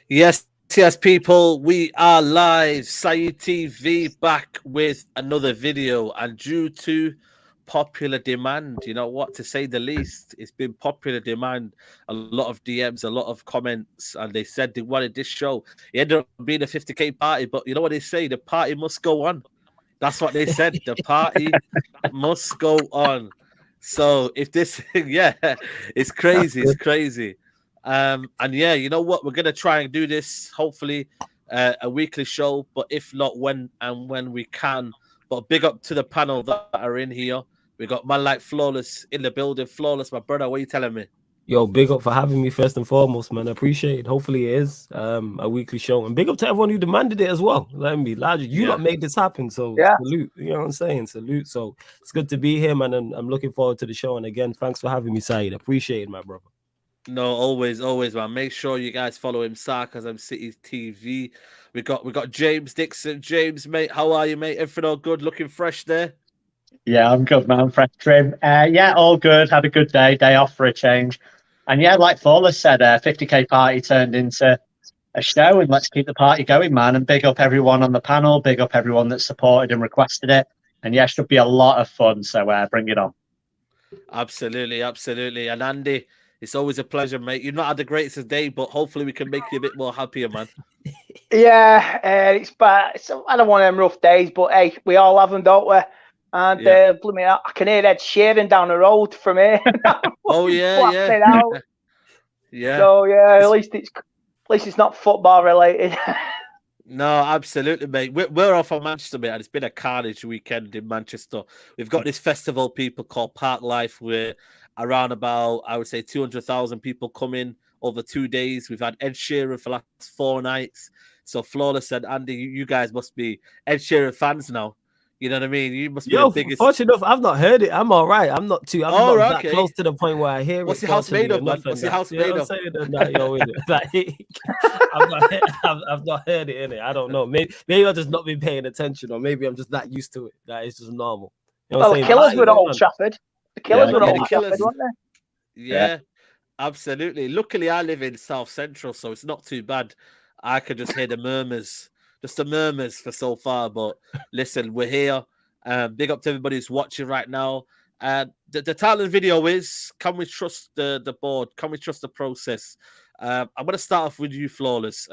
Yes, yes, people, we are live. Saeed TV back with another video, and due to popular demand, you know what, to say the least, it's been popular demand. A lot of DMs, a lot of comments, and they said they wanted this show. It ended up being a 50K party, but you know what they say: the party must go on. That's what they said. The party must go on. So if this, yeah, it's crazy. It's crazy. And yeah, you know what? We're gonna try and do this. Hopefully, a weekly show. But if not, when we can. But big up to the panel that are in here. We got man like Flawless in the building. Flawless, my brother. What are you telling me? Yo, big up for having me first and foremost, man. I appreciate it. Hopefully it is a weekly show. And big up to everyone who demanded it as well. Let me be larger. You lot made this happen. So salute. You know what I'm saying? Salute. So it's good to be here, man. And I'm looking forward to the show. And again, thanks for having me, Saeed. Appreciate it, my brother. No, always, man. Make sure you guys follow him, Sarcasm City TV. We got James Dixon. James, mate, how are you, mate? Everything all good? Looking fresh there? Yeah, I'm good, man. Fresh trim. Yeah, all good. Had a good day off for a change. And yeah, like Flawless said, 50K party turned into a show, and let's keep the party going, man. And big up everyone on the panel, big up everyone that supported and requested it. And yeah, should be a lot of fun. So bring it on. Absolutely. And Andy, it's always a pleasure, mate. You've not had the greatest day, but hopefully we can make you a bit more happier, man. Yeah, it's bad. I don't want them rough days, but hey, we all have them, don't we? And I can hear Ed Sheeran down the road from here. Oh yeah. Yeah. So yeah, at least it's not football related. No, absolutely, mate. We're off from Manchester, mate, and it's been a carnage weekend in Manchester. We've got this festival people called Park Life, where around about, I would say, 200,000 people come in over 2 days. We've had Ed Sheeran for the last 4 nights. So Flawless said, Andy, you guys must be Ed Sheeran fans now. You know what I mean? You must be the biggest. Fortunate enough, I've not heard it. I'm all right. I'm not that close to the point where I hear it. What's your house made of, man? What's your house made of? I've not heard it in it. I don't know. Maybe I've just not been paying attention, or maybe I'm just that used to it. That it's just normal. You know the Killers were Old Trafford. The Killers were Old Trafford, weren't they? Yeah, absolutely. Luckily, I live in South Central, so it's not too bad. I could just hear the murmurs. Just the murmurs for so far, but listen, we're here. Big up to everybody who's watching right now. The title of the video is, can we trust the board? Can we trust the process? I'm going to start off with you, Flawless.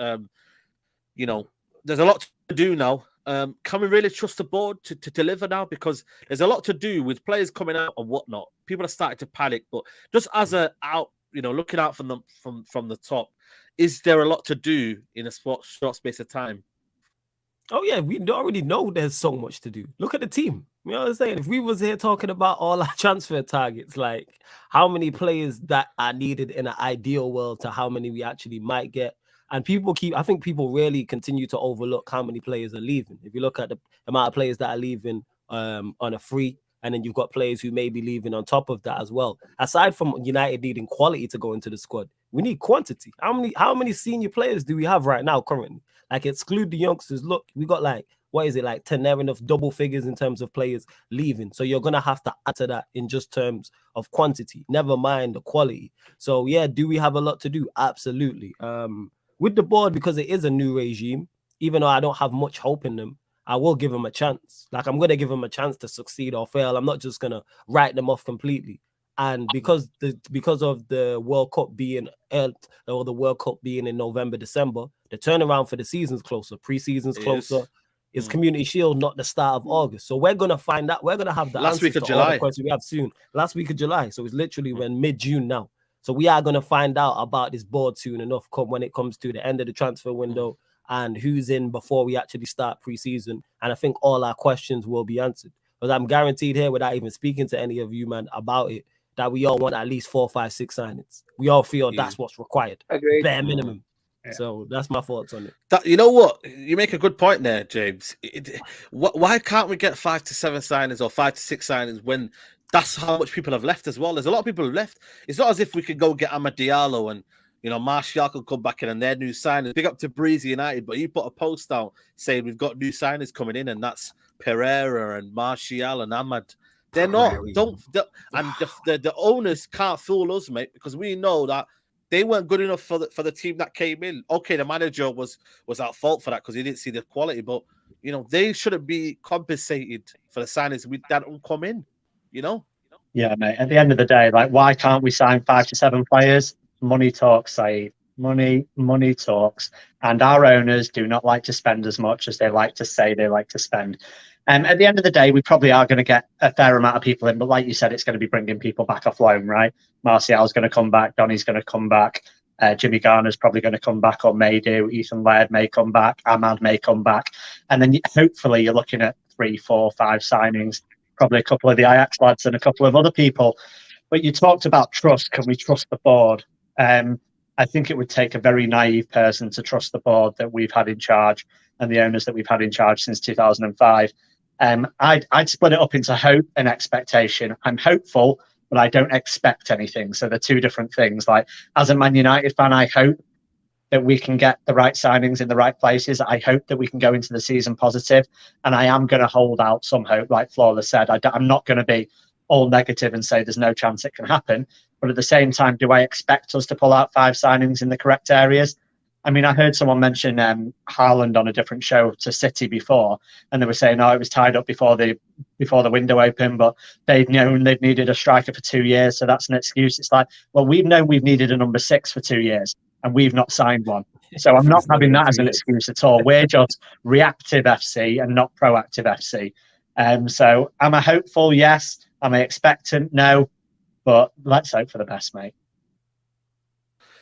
You know, there's a lot to do now. Can we really trust the board to deliver now? Because there's a lot to do with players coming out and whatnot. People are starting to panic, but just as looking out from the top, is there a lot to do in a short space of time? Oh yeah, we already know there's so much to do. Look at the team. You know what I'm saying? If we was here talking about all our transfer targets, like how many players that are needed in an ideal world to how many we actually might get. And I think people really continue to overlook how many players are leaving. If you look at the amount of players that are leaving on a free, and then you've got players who may be leaving on top of that as well. Aside from United needing quality to go into the squad, we need quantity. How many senior players do we have right now currently? Like, exclude the youngsters. Look, we got like 10 there enough double figures in terms of players leaving. So you're going to have to add to that in just terms of quantity, never mind the quality. So yeah, do we have a lot to do? Absolutely. With the board, because it is a new regime, even though I don't have much hope in them, I will give them a chance. Like, I'm going to give them a chance to succeed or fail. I'm not just going to write them off completely. And because of the World Cup being in November, December, the turnaround for the season's closer, pre-season's closer. It's Community Shield, not the start of August. So we're gonna find out. We're gonna have the last week of July. All the questions we have soon. Last week of July. So it's literally when mid-June now. So we are gonna find out about this board soon enough. When it comes to the end of the transfer window and who's in before we actually start pre-season. And I think all our questions will be answered. Because I'm guaranteed here, without even speaking to any of you, man, about it, that we all want at least 4, 5, 6 signings. We all feel that's what's required. Agreed. Bare minimum. Yeah. So that's my thoughts on it. You know what? You make a good point there, James. Why can't we get 5 to 7 signings or 5 to 6 signings when that's how much people have left as well? There's a lot of people who left. It's not as if we could go get Amad Diallo and, Martial could come back in and they're new signings. Big up to Breezy United, but he put a post out saying we've got new signings coming in, and that's Pereira and Martial and Amad. They're not. And the owners can't fool us, mate, because we know that they weren't good enough for the team that came in. Okay, the manager was at fault for that because he didn't see the quality, but they shouldn't be compensated for the signings that don't come in. Yeah, mate. At the end of the day, like, why can't we sign 5 to 7 players? Money talks, Saeed. Money talks. And our owners do not like to spend as much as they like to say they like to spend. At the end of the day, we probably are going to get a fair amount of people in, but like you said, it's going to be bringing people back off loan, right? Martial's going to come back. Donny's going to come back. Jimmy Garner's probably going to come back or may do. Ethan Laird may come back. Ahmad may come back. And then hopefully you're looking at 3, 4, 5 signings. Probably a couple of the Ajax lads and a couple of other people. But you talked about trust. Can we trust the board? I think it would take a very naive person to trust the board that we've had in charge and the owners that we've had in charge since 2005. I'd split it up into hope and expectation. I'm hopeful, but I don't expect anything. So they're two different things. Like, as a Man United fan, I hope that we can get the right signings in the right places. I hope that we can go into the season positive, and I am going to hold out some hope, like Flawless said. I'm not going to be all negative and say there's no chance it can happen. But at the same time, do I expect us to pull out 5 signings in the correct areas? I mean, I heard someone mention Haaland on a different show to City before, and they were saying, it was tied up before the window opened, but they've known they've needed a striker for 2 years, so that's an excuse. It's like, well, we've known we've needed a number 6 for 2 years, and we've not signed one. So I'm not having that as an excuse at all. We're just reactive FC and not proactive FC. So am I hopeful? Yes. Am I expectant? No. But let's hope for the best, mate.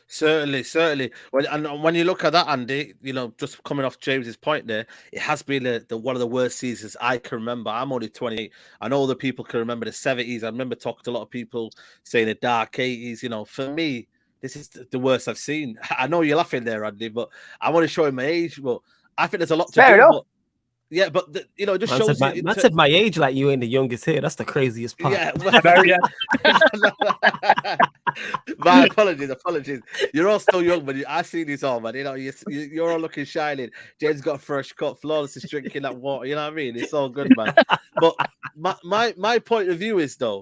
Certainly. And when you look at that, Andy, just coming off James's point there, it has been the one of the worst seasons I can remember. I'm only 28. I know other people can remember the 70s. I remember talking to a lot of people saying the dark 80s. For me, this is the worst I've seen. I know you're laughing there, Andy, but I want to show him my age. But I think there's a lot to Fair do. enough. It just shows you. Man said my age like you ain't the youngest here. That's the craziest part. Yeah. Yeah. My apologies. You're all still young, but I see this all, man. You're all looking shining. James got a fresh cut. Flawless is drinking that water. You know what I mean? It's all good, man. But my point of view is I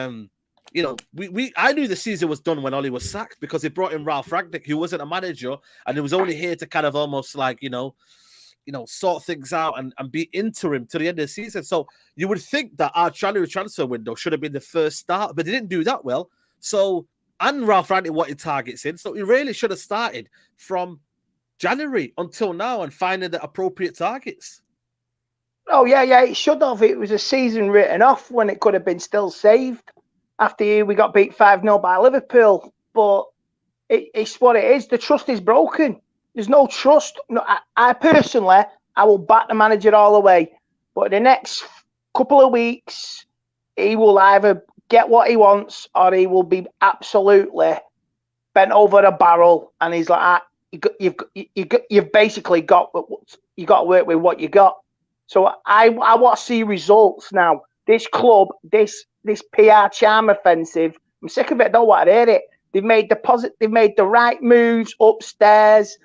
knew the season was done when Ollie was sacked because he brought in Ralph Rangnick, who wasn't a manager, and he was only here to kind of almost like sort things out and be interim to the end of the season. So you would think that our January transfer window should have been the first start, but they didn't do that well. So, and Ralph Rangnick wanted targets in, so he really should have started from January until now and finding the appropriate targets. Oh, yeah, it should have. It was a season written off when it could have been still saved after we got beat 5-0 by Liverpool. But it's what it is. The trust is broken. There's no trust. No, I personally, I will back the manager all the way. But the next couple of weeks, he will either get what he wants or he will be absolutely bent over a barrel. And he's like, you've basically got to work with what you got. So I want to see results now. This club, this PR charm offensive, I'm sick of it. I don't want to hear it. They've made the right moves upstairs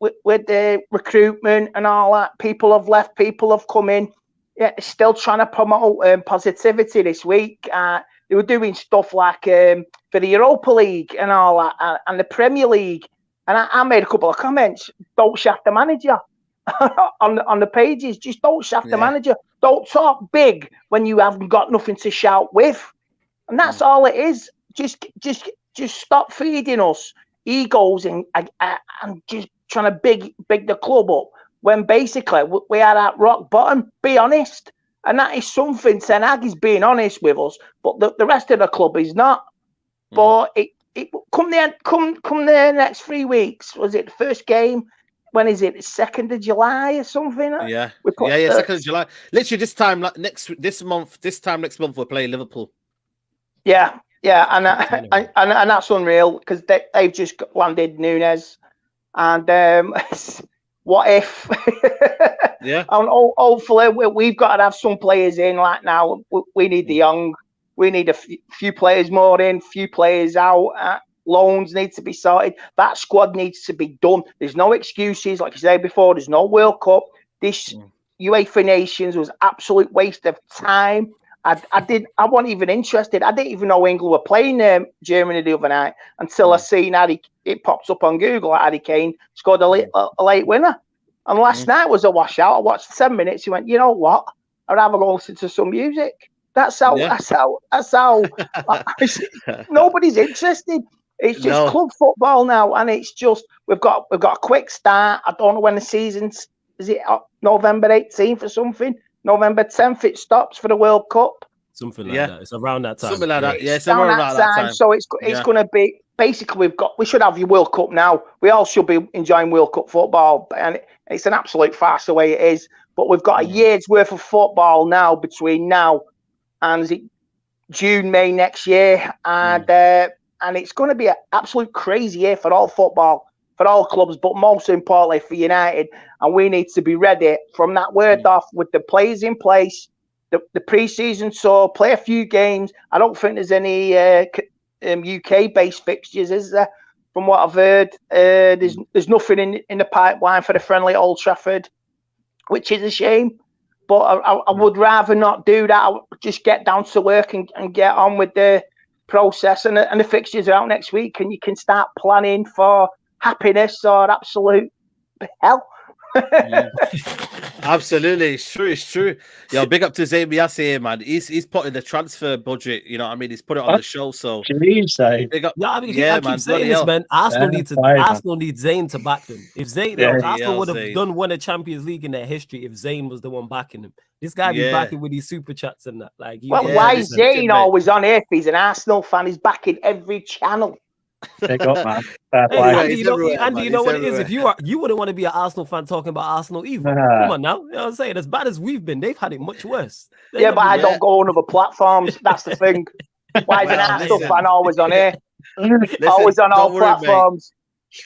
with the recruitment and all that. People have left, people have come in. Yeah, still trying to promote positivity this week. They were doing stuff like for the Europa League and all that, and the Premier League. And I made a couple of comments. Don't shaft the manager on the pages. Just don't shaft the manager. Don't talk big when you haven't got nothing to shout with. And that's all it is. Just stop feeding us egos and just trying to big the club up when basically we are at rock bottom. Be honest. And that is something Ten Hag is being honest with us, but the rest of the club is not. But it come the next 3 weeks. Was it the first game? When is it? 2nd of July or something? Yeah. 2nd of July. Literally this time next month we're playing Liverpool. Yeah, and that's unreal because they've just landed Nunes, and what if? Yeah. And hopefully we've got to have some players in. Like now, we need the young. We need a few players more in, few players out. Loans need to be sorted. That squad needs to be done. There's no excuses, like you said before. There's no World Cup. This UEFA Nations was absolute waste of time I wasn't even interested. I didn't even know England were playing Germany the other night until I seen it pops up on Google. Harry Kane scored a late winner. And last night was a washout. I watched 7 minutes. He went, you know what? I'd rather go listen to some music. That's how. Nobody's interested. It's just club football now, and it's just we've got a quick start. I don't know when the season's. Is it November 18th or something? November 10th it stops for the World Cup. Something like that. It's around that time. Something like that. Yeah, it's around that time. So it's going to be basically we should have your World Cup now. We all should be enjoying World Cup football, and it's an absolute farce the way it is. But we've got a year's worth of football now between now and June, May next year, and it's going to be an absolute crazy year for all football. For all clubs, but most importantly for United, and we need to be ready from that word off with the players in place, the pre-season tour, play a few games. I don't think there's any UK-based fixtures, is there? From what I've heard, there's nothing in the pipeline for the friendly at Old Trafford, which is a shame. But I would rather not do that. I would just get down to work and get on with the process, and the fixtures are out next week, and you can start planning for happiness or absolute hell. Absolutely, it's true. Yo, big up to Zayn Biassi here, man. He's putting the transfer budget, you know what I mean? He's put it on the show, so big up. I keep saying this, man. Arsenal need Zayn to back them. If Zayn, Arsenal would have won a Champions League in their history if Zayn was the one backing them. This guy be backing with these super chats and that. Why is Zayn always on here if he's an Arsenal fan? He's backing every channel. Big up, man. Andy, you know what it is? If you wouldn't want to be an Arsenal fan talking about Arsenal either. Come on now. You know what I'm saying? As bad as we've been, they've had it much worse. But I don't go on other platforms. That's the thing. Why is an Arsenal fan always on here? Always on all platforms.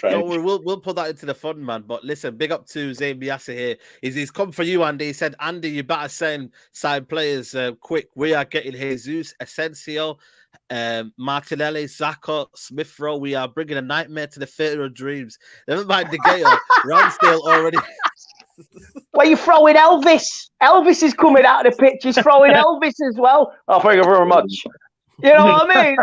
Don't worry, we'll put that into the fun, man. But listen, big up to Zayn Biassi here. He's come for you, Andy. He said, Andy, you better sign players quick. We are getting Jesus, Asensio, Martinelli, Xhaka, Smith Rowe. We are bringing a nightmare to the theatre of dreams. Never mind De Gea, Ramsdale already. Well, you're throwing Elvis. Elvis is coming out of the pitch. He's throwing Elvis as well. Oh, thank you very much. You know what I mean?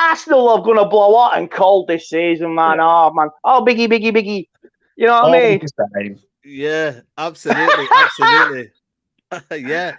Arsenal are going to blow hot and cold this season, man. Oh, man. Oh, biggie. You know what I mean? Yeah, absolutely. Yeah.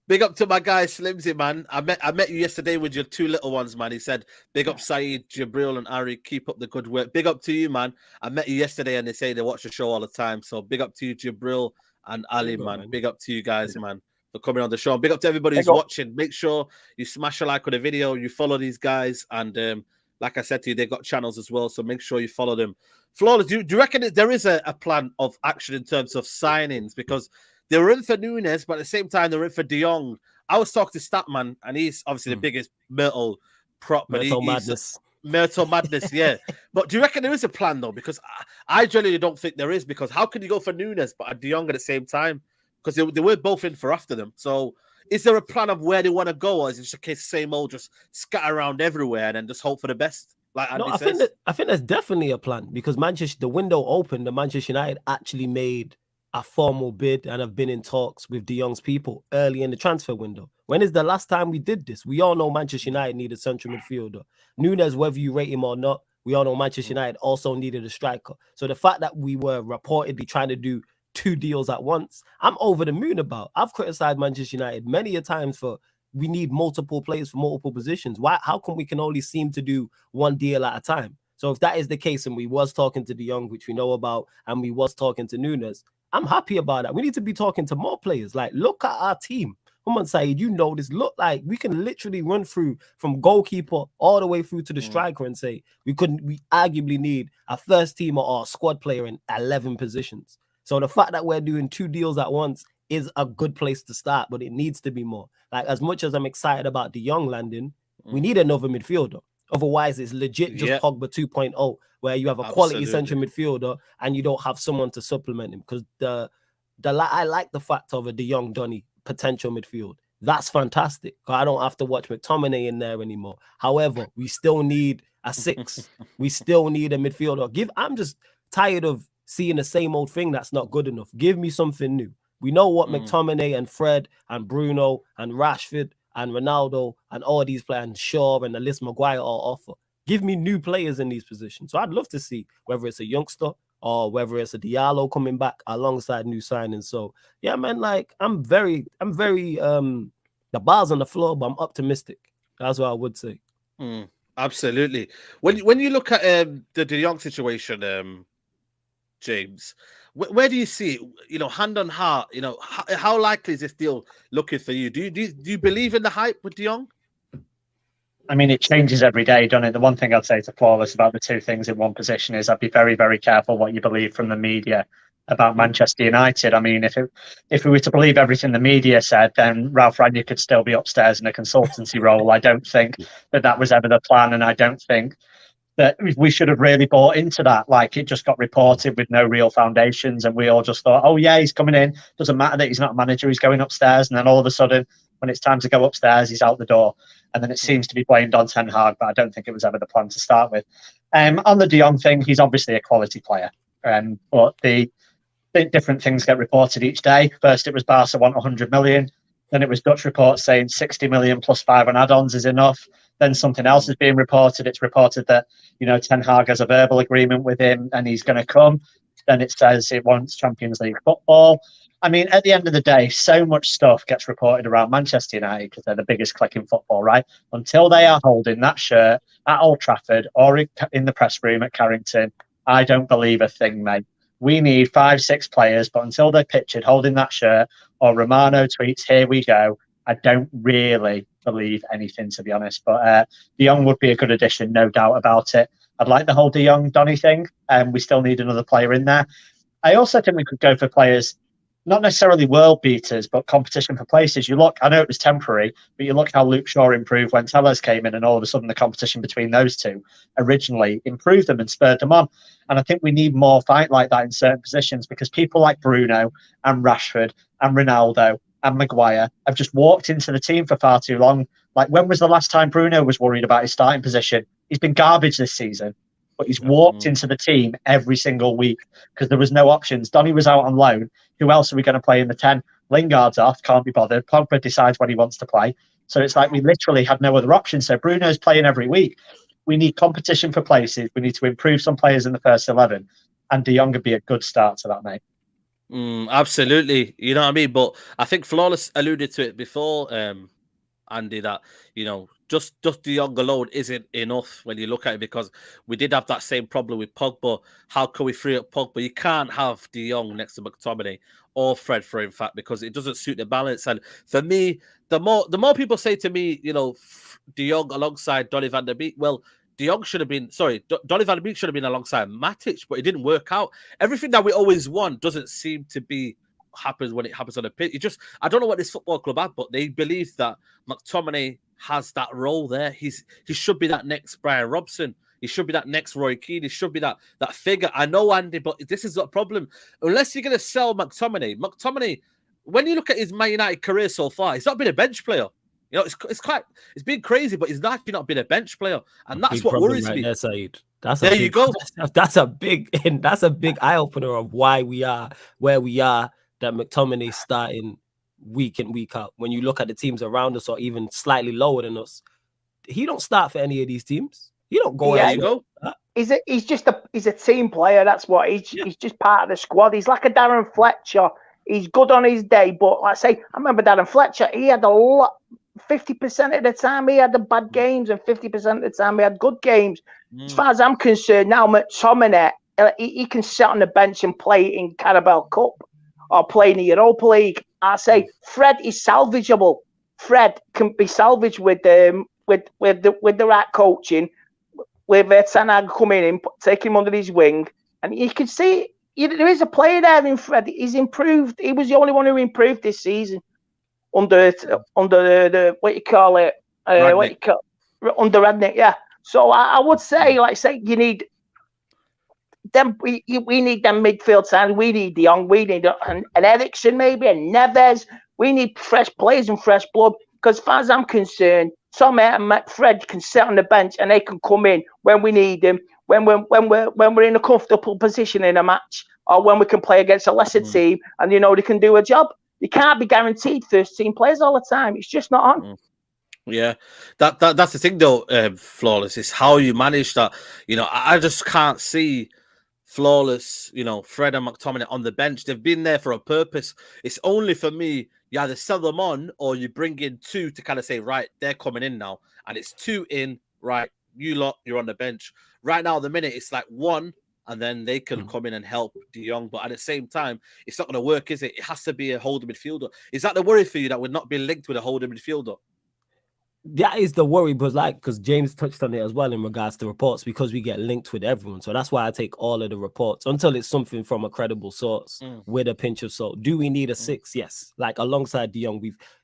Big up to my guy Slimsy, man. I met you yesterday with your two little ones, man. He said, big up Saeed, Jabril, and Ari. Keep up the good work. Big up to you, man. I met you yesterday and they say they watch the show all the time. So big up to you, Jabril and Ali, man. Big up to you guys, man, for coming on the show. Big up to everybody who's watching. Make sure you smash a like on the video. You follow these guys. And like I said to you, they've got channels as well. So make sure you follow them. Flawless, do you reckon that there is a plan of action in terms of signings? Because they were in for Nunes, but at the same time, they were in for De Jong. I was talking to Statman, and he's obviously the biggest Myrtle prop. Myrtle madness. Myrtle madness, yeah. But do you reckon there is a plan, though? Because I generally don't think there is, because how can you go for Nunes but De Jong at the same time? Because they were both in for after them. So is there a plan of where they want to go, or is it just a case same old, just scatter around everywhere and then just hope for the best? Like Andy says? I think there's definitely a plan, because the window opened, and Manchester United actually made a formal bid and have been in talks with De Jong's people early in the transfer window. When is the last time we did this? We all know Manchester United need a central midfielder. Nunes, whether you rate him or not, we all know Manchester United also needed a striker. So the fact that we were reportedly trying to do 2 deals at once, I'm over the moon about. I've criticized Manchester United many a times for we need multiple players for multiple positions. How come we can only seem to do 1 deal at a time? So if that is the case, and we was talking to De Jong, which we know about, and we was talking to Nunes, I'm happy about that. We need to be talking to more players. Like, look at our team. Come on, Saeed, you know this. Look like we can literally run through from goalkeeper all the way through to the striker and say we arguably need a first teamer or a squad player in 11 positions. So the fact that we're doing 2 deals at once is a good place to start, but it needs to be more. Like, as much as I'm excited about De Jong landing, we need another midfielder. Otherwise, it's legit just Pogba 2.0, where you have a quality central midfielder and you don't have someone to supplement him. Because I like the fact of a De Jong Donny potential midfield. That's fantastic. I don't have to watch McTominay in there anymore. However, we still need a 6. We still need a midfielder. I'm just tired of seeing the same old thing that's not good enough. Give me something new. We know what McTominay and Fred and Bruno and Rashford and Ronaldo and all these players, and Shaw and Alyssa Maguire all offer. Give me new players in these positions. So I'd love to see whether it's a youngster or whether it's a Diallo coming back alongside new signings. So yeah, man, like I'm very the bar's on the floor, but I'm optimistic. That's what I would say. Absolutely. When you look at the De Jong situation, James, where do you see it? You know, hand on heart. You know, how likely is this deal looking for you? Do you believe in the hype with De Jong? I mean, it changes every day, doesn't it? The one thing I'd say to Flawless about the two things in one position is I'd be very, very careful what you believe from the media about Manchester United. I mean, if we were to believe everything the media said, then Ralph Rangnick could still be upstairs in a consultancy role. I don't think that was ever the plan, and I don't think that we should have really bought into that. Like, it just got reported with no real foundations, and we all just thought, oh yeah, he's coming in. Doesn't matter that he's not a manager, he's going upstairs. And then all of a sudden, when it's time to go upstairs, he's out the door. And then it seems to be blamed on Ten Hag, but I don't think it was ever the plan to start with. On the De Jong thing, he's obviously a quality player. But the different things get reported each day. First, it was Barca want 100 million. Then it was Dutch reports saying 60 million plus 5 on add-ons is enough. Then something else is being reported. It's reported that, you know, Ten Hag has a verbal agreement with him and he's going to come. Then it says it wants Champions League football. I mean, at the end of the day, so much stuff gets reported around Manchester United because they're the biggest click in football, right? Until they are holding that shirt at Old Trafford or in the press room at Carrington, I don't believe a thing, mate. We need 5-6 players, but until they're pictured holding that shirt or Romano tweets, here we go, I don't really believe anything, to be honest. But De Jong would be a good addition, no doubt about it. I'd like the whole De Jong Donny thing. We still need another player in there. I also think we could go for players, not necessarily world beaters, but competition for places. You look, I know it was temporary, but you look how Luke Shaw improved when Tellez came in, and all of a sudden the competition between those two originally improved them and spurred them on. And I think we need more fight like that in certain positions, because people like Bruno and Rashford and Ronaldo and Maguire have just walked into the team for far too long. Like, when was the last time Bruno was worried about his starting position? He's been garbage this season, but he's walked into the team every single week because there was no options. Donny was out on loan. Who else are we going to play in the 10? Lingard's off, can't be bothered. Pogba decides when he wants to play. So it's like we literally had no other option. So Bruno's playing every week. We need competition for places. We need to improve some players in the first 11. And De Jong would be a good start to that, mate. Absolutely. You know what I mean? But I think Flawless alluded to it before, Andy, that, you know, just De Jong alone isn't enough when you look at it, because we did have that same problem with Pogba. How can we free up Pogba? You can't have De Jong next to McTominay or Fred, in fact, because it doesn't suit the balance. And for me, the more people say to me, you know, De Jong alongside Donny van der Beek, well, De Jong should have been, Donny van der Beek should have been alongside Matic, but it didn't work out. Everything that we always want doesn't seem to be happens when it happens on the pitch. I don't know what this football club have, but they believe that McTominay has that role there. He should be that next Brian Robson. He should be that next Roy Keane. He should be that figure. I know, Andy, but this is a problem. Unless you're going to sell McTominay, when you look at his Man United career so far, he's not been a bench player. You know, it's been crazy, but he's actually not been a bench player, and that's what worries me. There, Saeed. You go. That's a big eye opener of why we are where we are. That McTominay starting week in, week out. When you look at the teams around us or even slightly lower than us, he don't start for any of these teams. He don't go. Yeah, he's a team player. That's what he's just part of the squad. He's like a Darren Fletcher. He's good on his day, but like I say, I remember Darren Fletcher. He had a lot. 50% of the time he had the bad games, and 50% of the time he had good games. As far as I'm concerned, now McTominay, he can sit on the bench and play in Carabao Cup or play in the Europa League. I say Fred is salvageable. Fred can be salvaged with the right coaching, with Ten Hag coming in, take him under his wing, and you can see there is a player there in Fred. He's improved. He was the only one who improved this season under the what you call it, under Radnick, yeah. So I would say, you need them. We need them midfield signings. We need De Jong. We need an Eriksen, maybe, and Neves. We need fresh players and fresh blood. Because as far as I'm concerned, Tom and Fred can sit on the bench and they can come in when we need them. When we're in a comfortable position in a match, or when we can play against a lesser team and you know they can do a job. You can't be guaranteed first team players all the time. It's just not on. Yeah, that's the thing though, Flawless, is how you manage that. You know, I just can't see Flawless, you know, Fred and McTominay on the bench. They've been there for a purpose. It's only for me, you either sell them on or you bring in two to kind of say, right, they're coming in now. And it's two in, right, you lot, you're on the bench. Right now, the minute it's like one, and then they can come in and help De Jong. But at the same time, it's not going to work, is it? It has to be a holding midfielder. Is that the worry for you, that we're not being linked with a holding midfielder? That is the worry, but because James touched on it as well in regards to reports, because we get linked with everyone. So that's why I take all of the reports until it's something from a credible source with a pinch of salt. Do we need a six? Yes. Like alongside De Jong,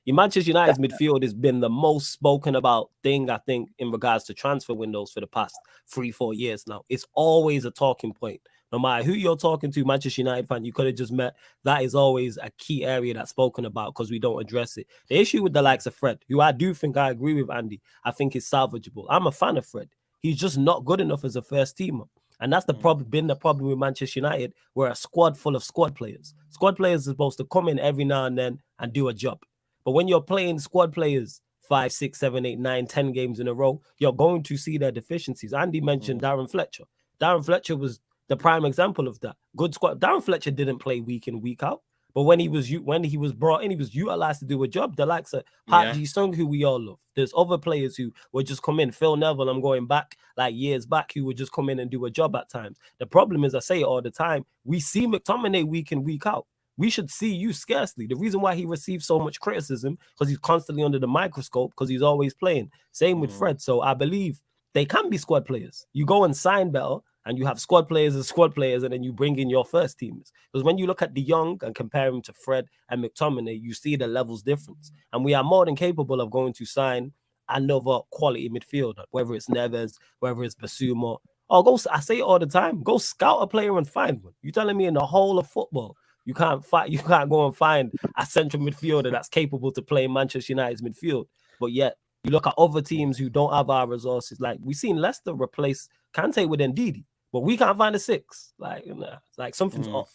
Manchester United's midfield has been the most spoken about thing, I think, in regards to transfer windows for the past 3-4 years now. It's always a talking point. No matter who you're talking to, Manchester United fan, you could have just met. That is always a key area that's spoken about because we don't address it. The issue with the likes of Fred, who I do think I agree with Andy, I think is salvageable. I'm a fan of Fred. He's just not good enough as a first teamer. And that's the problem, been the problem with Manchester United. We're a squad full of squad players. Squad players are supposed to come in every now and then and do a job. But when you're playing squad players 5, 6, 7, 8, 9, 10 games in a row, you're going to see their deficiencies. Andy mentioned Darren Fletcher. Darren Fletcher was the prime example of that. Good squad. Darren Fletcher didn't play week in, week out. But when he was brought in, he was utilized to do a job. The likes of Park Ji-sung, who we all love. There's other players who would just come in. Phil Neville, I'm going back like years back, who would just come in and do a job at times. The problem is, I say it all the time, we see McTominay week in, week out. We should see you scarcely. The reason why he receives so much criticism, because he's constantly under the microscope, because he's always playing. Same with Fred. So I believe they can be squad players. You go and sign better, and you have squad players, and then you bring in your first teamers. Because when you look at De Jong and compare him to Fred and McTominay, you see the levels difference. And we are more than capable of going to sign another quality midfielder, whether it's Neves, whether it's Basuma, or I say it all the time, go scout a player and find one. You're telling me in the whole of football, you can't go and find a central midfielder that's capable to play Manchester United's midfield. But yet, you look at other teams who don't have our resources. Like, we've seen Leicester replace Kante with Ndidi. But we can't find a six. Like something's off.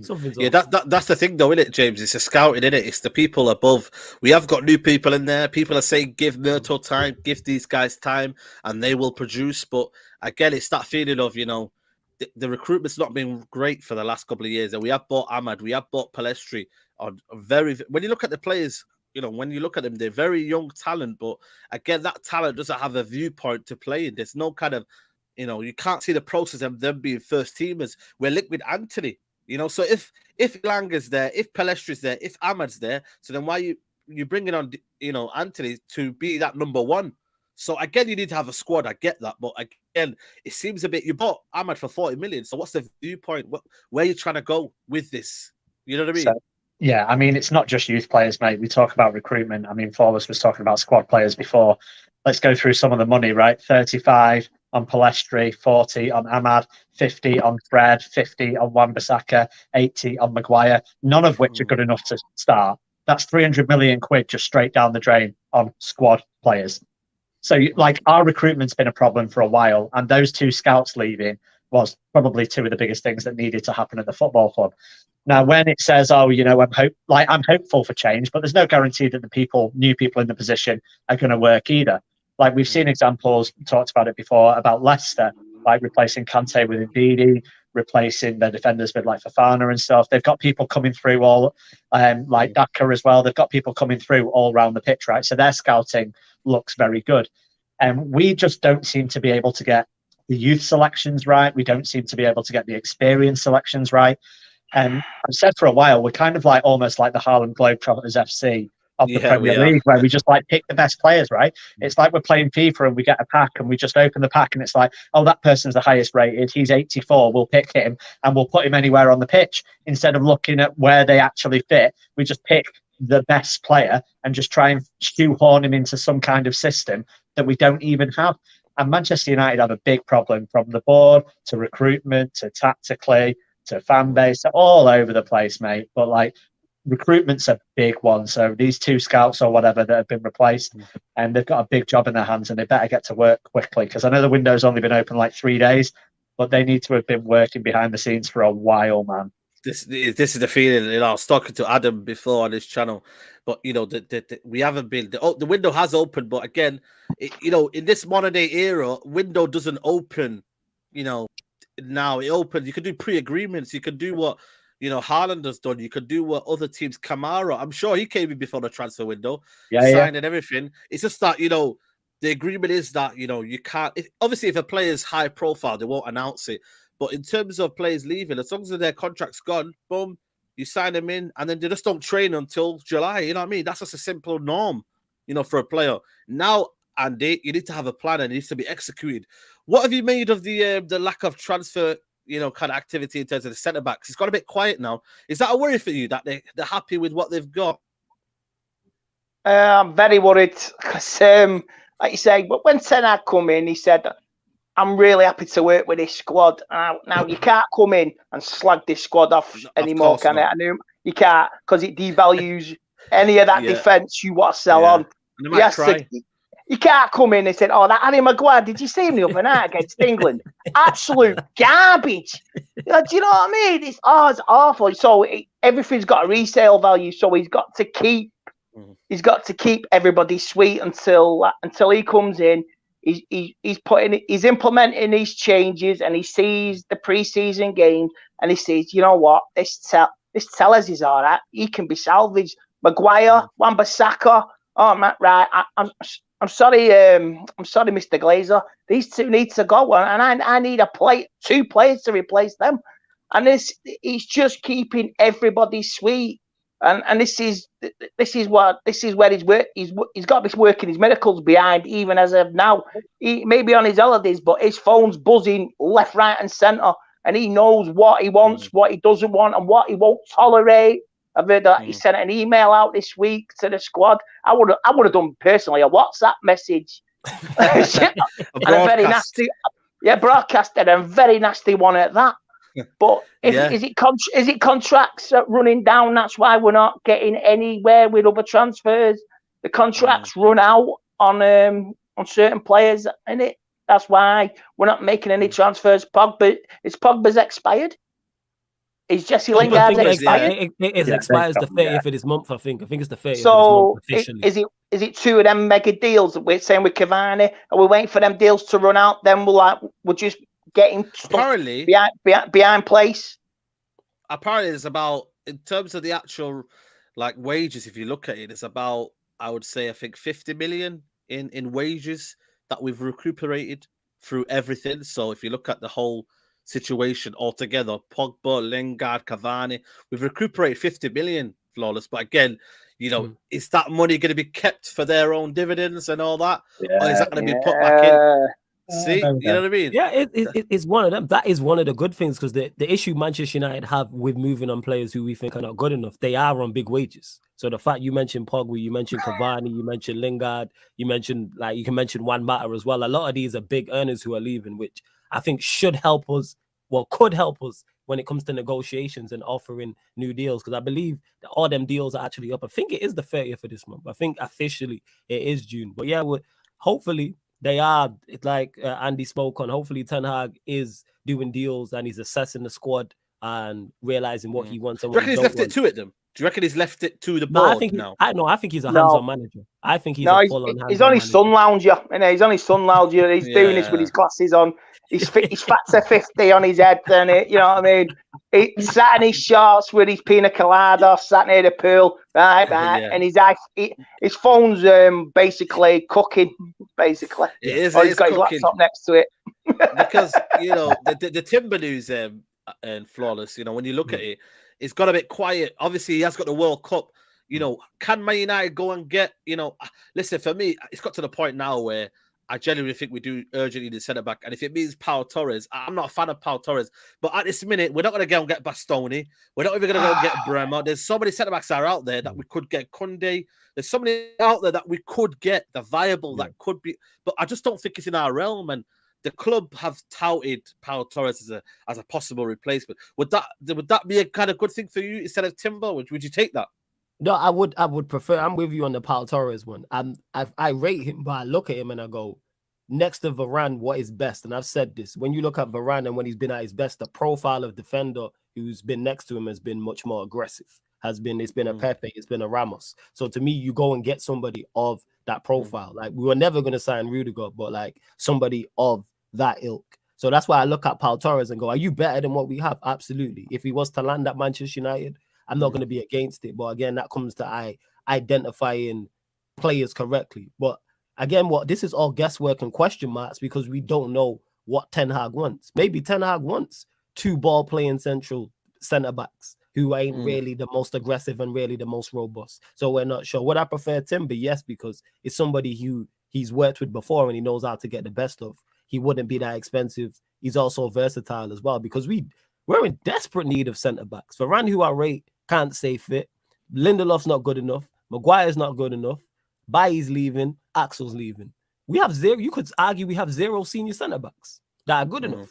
Something's off. That's the thing, though, isn't it, James? It's a scouting, isn't it? It's the people above. We have got new people in there. People are saying, give Murto time, give these guys time, and they will produce. But again, it's that feeling of, you know, the recruitment's not been great for the last couple of years. And we have bought Ahmad, we have bought Palestri. When you look at the players, you know, when you look at them, they're very young talent. But again, that talent doesn't have a viewpoint to play in. There's no kind of, you know, you can't see the process of them being first teamers. We're linked with Anthony, you know. So if Langer's there, if Palestri's there, if Ahmad's there, so then why you bringing on, you know, Anthony to be that number one? So again, you need to have a squad. I get that, but again, it seems a bit. You bought Ahmad for 40 million. So what's the viewpoint? Where are you trying to go with this? You know what I mean? Yeah, I mean, it's not just youth players, mate. We talk about recruitment. I mean, Flawless was talking about squad players before. Let's go through some of the money, right? 35 on Palestri, 40 on Ahmad, 50 on Fred, 50 on Wan-Bissaka, 80 on Maguire, none of which are good enough to start. That's 300 million quid just straight down the drain on squad players. So, like, our recruitment's been a problem for a while, and those two scouts leaving was probably two of the biggest things that needed to happen at the football club. Now, when it says, oh, you know, I'm hopeful for change, but there's no guarantee that the new people in the position are going to work either. Like, we've seen examples, talked about it before, about Leicester, like replacing Kante with Ndidi, replacing the defenders with like Fofana and stuff. They've got people coming through all, like Daka as well. They've got people coming through all around the pitch, right? So their scouting looks very good. And we just don't seem to be able to get the youth selections right. We don't seem to be able to get the experience selections right. And I've said for a while, we're kind of like almost like the Harlem Globetrotters FC of the Premier League, where we just like pick the best players, right? It's like we're playing FIFA and we get a pack and we just open the pack and it's like, oh, that person's the highest rated. He's 84. We'll pick him and we'll put him anywhere on the pitch. Instead of looking at where they actually fit, we just pick the best player and just try and shoehorn him into some kind of system that we don't even have. And Manchester United have a big problem, from the board to recruitment to tactically to fan base, to all over the place, mate. But like, recruitment's a big one. So these two scouts or whatever that have been replaced, and they've got a big job in their hands, and they better get to work quickly, because I know the window's only been open like 3 days, but they need to have been working behind the scenes for a while, man. This is the feeling. I was talking to Adam before on this channel, but we haven't been. The window has opened, but again, in this modern day era, window doesn't open. Now it opens. You can do pre-agreements. You can do what Haaland has done. You could do what other teams. Kamara, I'm sure he came in before the transfer window, signed and everything. It's just that the agreement is that you can't. Obviously, if a player is high profile, they won't announce it. But in terms of players leaving, as long as their contract's gone, boom, you sign them in, and then they just don't train until July. You know what I mean? That's just a simple norm, for a player. Now, Andy, you need to have a plan, and it needs to be executed. What have you made of the lack of transfer, kind of activity in terms of the centre backs? It's got a bit quiet now. Is that a worry for you that they're happy with what they've got? I'm very worried because, like you say, but when Ten Hag come in, he said, I'm really happy to work with this squad. Now you can't come in and slag this squad off anymore, can it? You can't, because it devalues any of that defence you want to sell on. You can't come in and say, "Oh, that Harry Maguire, did you see him the other night against England? Absolute garbage." Do you know what I mean? It's awful. So everything's got a resale value. So he's got to keep everybody sweet until he comes in. He's implementing these changes, and he sees the pre-season game, and he says, "You know what? This Tellers is all right. He can be salvaged." Maguire, Wan-Bissaka. Oh, Matt, right. I'm sorry, Mr. Glazer. These two need to go, and I need two players to replace them. And he's just keeping everybody sweet. And this is where he's got this working his miracles behind, even as of now. He may be on his holidays, but his phone's buzzing left, right, and centre, and he knows what he wants, what he doesn't want, and what he won't tolerate. I've heard that he sent an email out this week to the squad. I would have done personally a WhatsApp message, and a very nasty, broadcasted and very nasty one at that. But is it contracts running down? That's why we're not getting anywhere with other transfers. The contracts run out on certain players, and that's why we're not making any transfers. Pogba's expired. Is Jesse Lingard's expired? It expires the 30th of this month, I think. I think it's the 30th so of this month officially. Is it two of them mega deals that we're saying with Cavani? Are we waiting for them deals to run out? Then we're just getting stuck behind place. Apparently, it's about, in terms of the actual wages, if you look at it, it's about, I would say, I think 50 million in wages that we've recuperated through everything. So if you look at the whole situation altogether, Pogba, Lingard, Cavani, we've recuperated 50 million, Flawless. But again, is that money going to be kept for their own dividends and all that? Or is that going to be put back in? See, you know what I mean? Yeah, it's one of them. That is one of the good things, because the issue Manchester United have with moving on players who we think are not good enough, they are on big wages. So the fact you mentioned Pogba, you mentioned Cavani, you mentioned Lingard, you can mention Juan Mata as well. A lot of these are big earners who are leaving, which I think should help us, could help us when it comes to negotiations and offering new deals, because I believe that all them deals are actually up. I think it is the 30th of this month. I think officially it is June. But yeah, hopefully they are, like Andy spoke on, hopefully Ten Hag is doing deals and he's assessing the squad and realizing what he wants. Do you reckon he's left it to it, then? Do you reckon he's left it to the board now? I think he's a hands-on manager. I think he's a full-on hands-on he's only manager. sun lounger. He's only sun lounger. He's doing this with his glasses on. He's fat to 50 on his head, and you know what I mean? He's sat in his shorts with his pina colada, sat near the pool, right? And his phone's basically cooking, basically. It is. Or he's got his laptop next to it. Because, the Timber news and Flawless, when you look at it, it's got a bit quiet. Obviously, he has got the World Cup. Can Man United go and get, listen, for me, it's got to the point now where I genuinely think we do urgently need centre back. And if it means Pau Torres, I'm not a fan of Pau Torres. But at this minute, we're not going to go and get Bastoni. We're not even going to go and get Bremer. There's so many centre backs that are out there that we could get. Kunde. There's so many out there that we could get, the viable that could be. But I just don't think it's in our realm. And the club have touted Pau Torres as a possible replacement. Would that be a kind of good thing for you instead of Timber? Would you take that? No, I would prefer. I'm with you on the Pau Torres one. I rate him, but I look at him and I go, next to Varane, what is best, and I've said this, when you look at Varane and when he's been at his best, the profile of defender who's been next to him has been much more aggressive. It's been a Pepe, it's been a Ramos. So to me, you go and get somebody of that profile. Like, we were never going to sign Rudiger, but like somebody of that ilk. So that's why I look at Pau Torres and go, are you better than what we have? Absolutely. If he was to land at Manchester United, I'm not going to be against it. But again, that comes to identifying players correctly. But again, this is all guesswork and question marks because we don't know what Ten Hag wants. Maybe Ten Hag wants 2 ball-playing central centre-backs who ain't really the most aggressive and really the most robust. So we're not sure. Would I prefer Timber? Yes, because it's somebody who he's worked with before and he knows how to get the best of. He wouldn't be that expensive. He's also versatile as well because we're in desperate need of centre-backs. Varane, who I rate, can't stay fit. Lindelof's not good enough. Maguire's not good enough. Bailly's leaving. Axel's leaving. We have 0. You could argue we have 0 senior centre-backs that are good enough.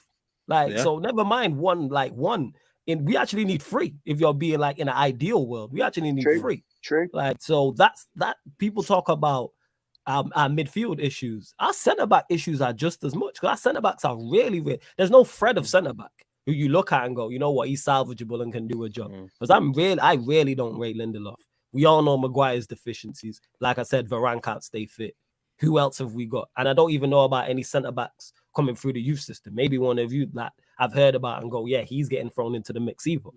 So never mind one. And we actually need 3 if you're being like in an ideal world. We actually need 3. True. Like, so that people talk about our midfield issues. Our centre-back issues are just as much because our centre-backs are really. There's no thread of centre-back who you look at and go, you know what, he's salvageable and can do a job. Because I really don't rate Lindelof. We all know Maguire's deficiencies. Like I said, Varane can't stay fit. Who else have we got? And I don't even know about any centre-backs coming through the youth system. Maybe one of you that I've heard about and go, yeah, he's getting thrown into the mix either.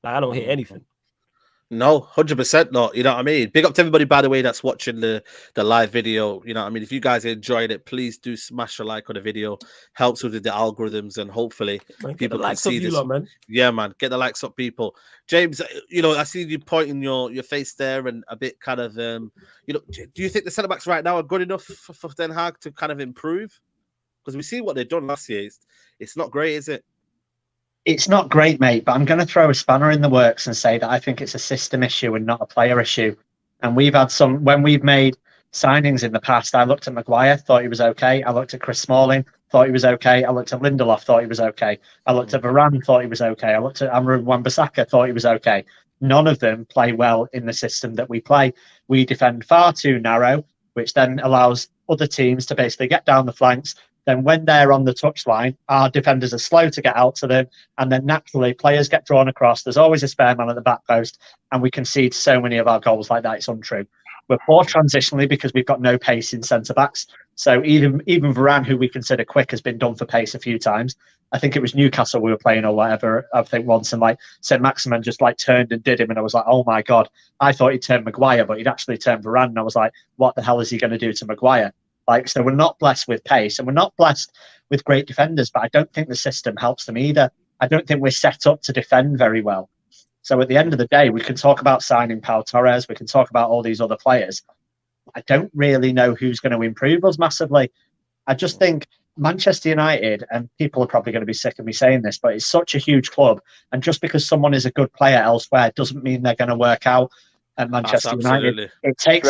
Like, I don't hear anything. No, 100% not. You know what I mean? Big up to everybody, by the way, that's watching the live video. You know what I mean? If you guys enjoyed it, please do smash a like on the video. Helps with the algorithms and hopefully people can see this. Man. Yeah, man. Get the likes up, people. James, you know, I see you pointing your face there and a bit kind of, you know, do you think the centre-backs right now are good enough for Den Haag to kind of improve? Because we see what they've done last year. It's not great, is it? It's not great, mate, but I'm going to throw a spanner in the works and say that I think it's a system issue and not a player issue. And we've had when we've made signings in the past, I looked at Maguire, thought he was okay. I looked at Chris Smalling, thought he was okay. I looked at Lindelof, thought he was okay. I looked at Varane, thought he was okay. I looked at Amru Wan-Bissaka, thought he was okay. None of them play well in the system that we play. We defend far too narrow, which then allows other teams to basically get down the flanks. Then when they're on the touchline, our defenders are slow to get out to them. And then naturally, players get drawn across. There's always a spare man at the back post. And we concede so many of our goals like that. It's untrue. We're poor transitionally because we've got no pace in centre-backs. So even Varane, who we consider quick, has been done for pace a few times. I think it was Newcastle we were playing or whatever, I think once. And like St. Maximin just like turned and did him. And I was like, oh my God. I thought he'd turned Maguire, but he'd actually turned Varane. And I was like, what the hell is he going to do to Maguire? Like, so we're not blessed with pace and we're not blessed with great defenders, but I don't think the system helps them either. I don't think we're set up to defend very well. So at the end of the day, we can talk about signing Pau Torres. We can talk about all these other players. I don't really know who's going to improve us massively. I just think Manchester United, and people are probably going to be sick of me saying this, but it's such a huge club. And just because someone is a good player elsewhere doesn't mean they're going to work out at Manchester United. It takes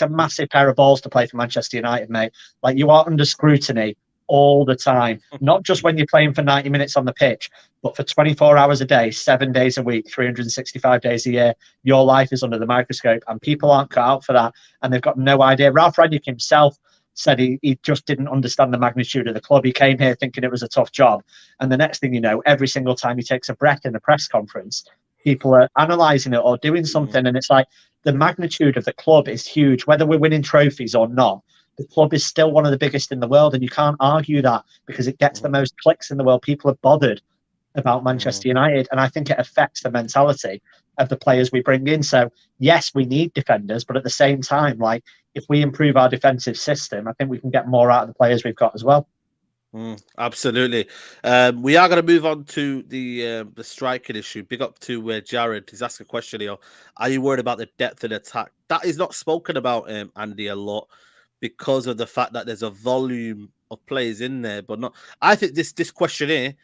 a massive pair of balls to play for Manchester United, mate. Like, you are under scrutiny all the time, not just when you're playing for 90 minutes on the pitch, but for 24 hours a day, 7 days a week, 365 days a year. Your life is under the microscope and people aren't cut out for that. And they've got no idea. Ralph Rangnick himself said he just didn't understand the magnitude of the club. He came here thinking it was a tough job. And the next thing you know, every single time he takes a breath in a press conference, people are analysing it or doing something. And it's like the magnitude of the club is huge. Whether we're winning trophies or not, the club is still one of the biggest in the world. And you can't argue that because it gets the most clicks in the world. People are bothered about Manchester United. And I think it affects the mentality of the players we bring in. So, yes, we need defenders. But at the same time, like, if we improve our defensive system, I think we can get more out of the players we've got as well. Absolutely. We are going to move on to the striking issue. Big up to Jared. He's asked a question here. Are you worried about the depth in attack? That is not spoken about, Andy, a lot because of the fact that there's a volume of players in there, but not. I think this question here,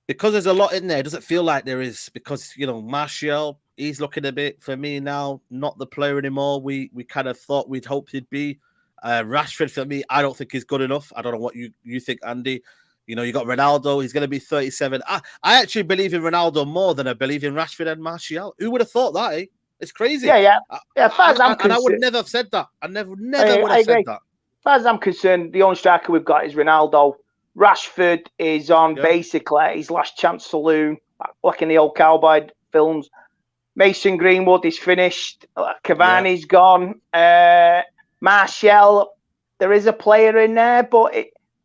because there's a lot in there, it doesn't feel like there is. Because, you know, Martial, he's looking a bit, for me now, not the player anymore we kind of thought we'd hoped he'd be. Rashford, for me, I don't think he's good enough. I don't know what you think, Andy. You know, you got Ronaldo. He's going to be 37. I actually believe in Ronaldo more than I believe in Rashford and Martial. Who would have thought that, eh? It's crazy. Yeah. And I would never have said that. I never would have said that. far as I'm concerned, the only striker we've got is Ronaldo. Rashford is on basically his last chance saloon, like in the old cowboy films. Mason Greenwood is finished. Cavani's gone. Martial, there is a player in there, but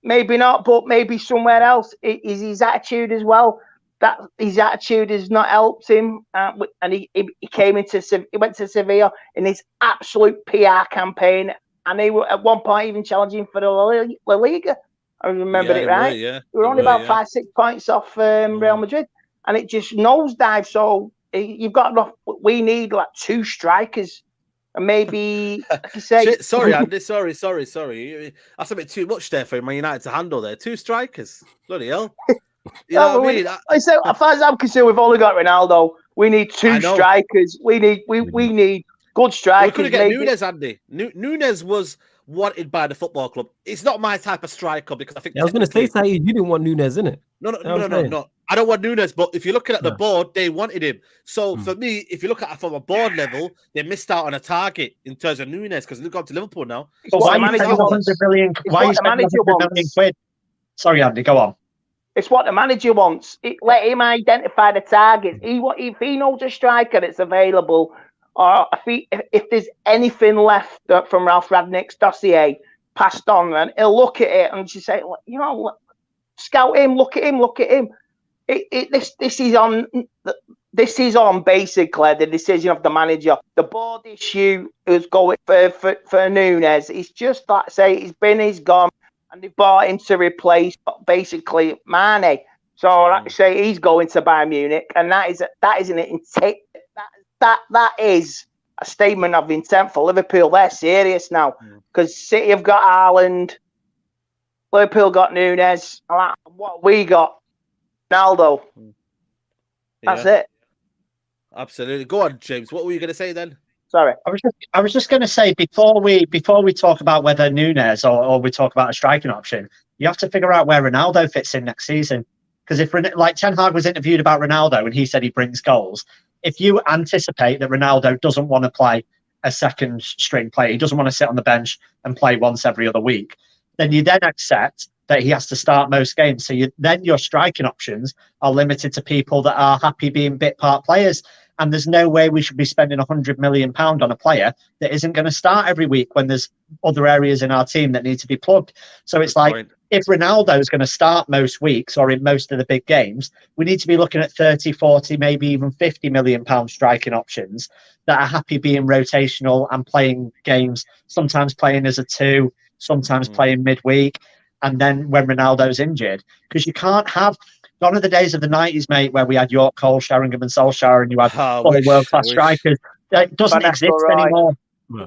maybe not, but maybe somewhere else. It is his attitude as well. That his attitude has not helped him, and he went to Sevilla in his absolute PR campaign, and they were at one point even challenging for the La Liga. I remember it right. We were only about 5-6 points off Real Madrid, and it just nosedived. So you've got enough. We need like 2 strikers, and maybe like you say. Sorry, Andy. Sorry. That's a bit too much there for Man United to handle. There, 2 strikers. Bloody hell. You know what I mean? I say, as far as I'm concerned, we've only got Ronaldo. We need 2 strikers. We need good strikers. We could have got Nunes, Andy. Nunes was wanted by the football club. It's not my type of striker because I think. I was going to say, Saeed, you didn't want Nunes, innit? No. I don't want Nunes, but if you're looking at the board, they wanted him. So for me, if you look at it from a board level, they missed out on a target in terms of Nunes because they've gone to Liverpool now. So why are you spending 100 million? Why are you spending 100 million quid? Sorry, Andy, go on. It's what the manager wants. Let him identify the targets. If he knows a striker that's available, or if there's anything left from Ralph Rangnick's dossier passed on, and he'll look at it and just say, scout him, look at him. This is on basically the decision of the manager. The board issue is going for Nunes. It's just like say he's gone. And they bought him to replace basically Mane. So, like I say, he's going to Bayern Munich, and that is a statement of intent for Liverpool. They're serious now because City have got Haaland, Liverpool got Nunes. What we got, Ronaldo. That's it. Absolutely. Go on, James. What were you going to say then? Sorry, I was just going to say before we talk about whether Nunes or we talk about a striking option, you have to figure out where Ronaldo fits in next season. Because if like Ten Hag was interviewed about Ronaldo and he said he brings goals, if you anticipate that Ronaldo doesn't want to play a second string player, he doesn't want to sit on the bench and play once every other week, then you then accept that he has to start most games. So then your striking options are limited to people that are happy being bit part players. And there's no way we should be spending £100 million on a player that isn't going to start every week when there's other areas in our team that need to be plugged. So it's like, if Ronaldo is going to start most weeks or in most of the big games, we need to be looking at 30, 40, maybe even £50 million striking options that are happy being rotational and playing games, sometimes playing as a 2, sometimes playing midweek. And then when Ronaldo's injured, because you can't have... Gone are the days of the 90s, mate, where we had York, Cole, Sheringham and Solskjaer and you had world-class strikers. It doesn't exist anymore.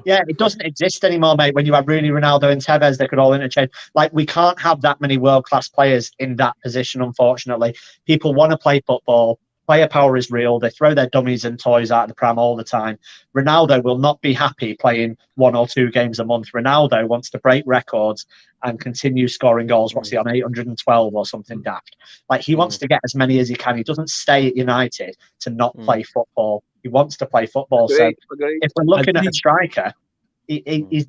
Yeah, it doesn't exist anymore, mate. When you have Rooney, Ronaldo and Tevez, they could all interchange. Like, we can't have that many world-class players in that position, unfortunately. People want to play football. Player power is real. They throw their dummies and toys out of the pram all the time. Ronaldo will not be happy playing 1 or 2 games a month. Ronaldo wants to break records and continue scoring goals. What's he on, 812 or something daft? Like, he wants to get as many as he can. He doesn't stay at United to not play football. He wants to play football. Agreed. If we're looking at a striker, he's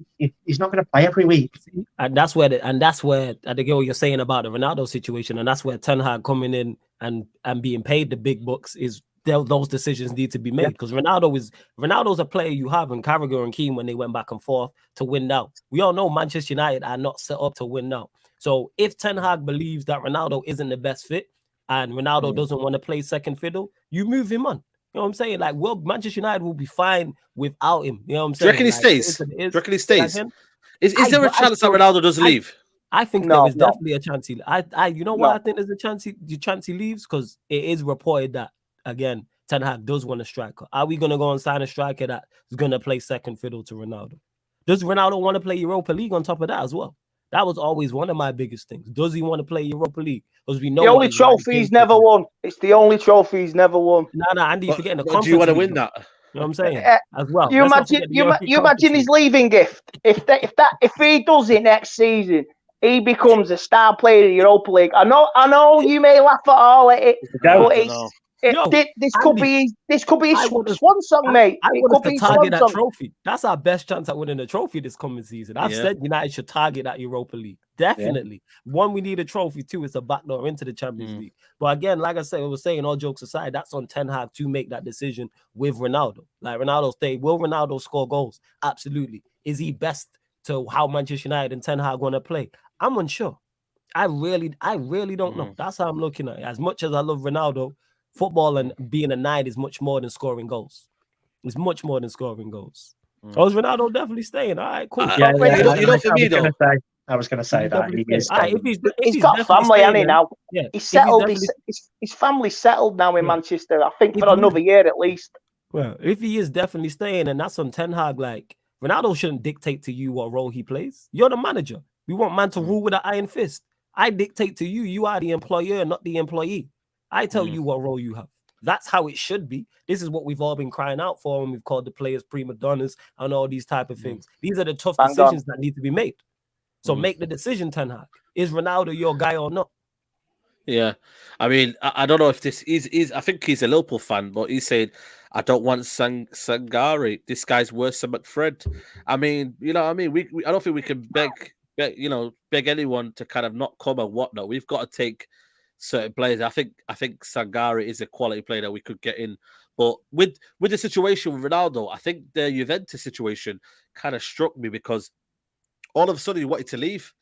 not going to play every week. And that's where I think what you're saying about the Ronaldo situation, and that's where Ten Hag coming in and being paid the big bucks is those decisions need to be made because Ronaldo's a player you have in Carragher and Keane when they went back and forth to win now. We all know Manchester United are not set up to win now. So if Ten Hag believes that Ronaldo isn't the best fit and Ronaldo doesn't want to play second fiddle, you move him on. You know what I'm saying? Like, well, Manchester United will be fine without him. You know what I'm saying? Do you reckon he stays? Do you reckon he stays? Is there a chance that Ronaldo does leave? I think there is definitely a chance. You know why I think there's a chance he leaves? Because it is reported that, again, Ten Hag does want a striker. Are we going to go and sign a striker that is going to play second fiddle to Ronaldo? Does Ronaldo want to play Europa League on top of that as well? That was always one of my biggest things. Does he want to play Europa League? Because we know the only trophy he's never won. It's the only trophy he's never won. No, Andy, you're forgetting the conference. Do you want to win that? You know what I'm saying? As well. You imagine his leaving gift. If he does it next season, he becomes a star player in the Europa League. I know you may laugh at all at it, but This could be his swan song, mate. I want us to target that song. trophy. That's our best chance at winning a trophy this coming season. I've said United should target that Europa League. Definitely. One, we need a trophy. Two, it's a backdoor into the Champions League. But again, like I said, I was saying, all jokes aside, that's on Ten Hag to make that decision with Ronaldo. Like Ronaldo stay. Will Ronaldo score goals? Absolutely. Is he best to how Manchester United and Ten Hag want to play? I'm unsure. I really don't know. That's how I'm looking at it. As much as I love Ronaldo, football and being a 9 is much more than scoring goals. It's much more than scoring goals. Oh, is Ronaldo definitely staying? All right, cool. You know, for me though, I was going to say that he is. He's got family, hasn't he? Now he's settled. His family's settled now in Manchester. I think for another year at least. Well, if he is definitely staying, and that's on Ten Hag, like Ronaldo shouldn't dictate to you what role he plays. You're the manager. We want man to rule with an iron fist. I dictate to you. You are the employer, not the employee. I tell you what role you have. That's how it should be. This is what we've all been crying out for when we've called the players prima donnas and all these type of things. These are the tough decisions that need to be made. So make the decision, Ten Hag. Is Ronaldo your guy or not? Yeah. I mean, I don't know if this is I think he's a Liverpool fan, but he said, I don't want Sangare. This guy's worse than McFred. I mean, you know what I mean? We I don't think we can beg anyone to kind of not come and whatnot. We've got to take certain players. I think Sangare is a quality player that we could get in. But with the situation with Ronaldo, I think the Juventus situation kind of struck me because all of a sudden he wanted to leave.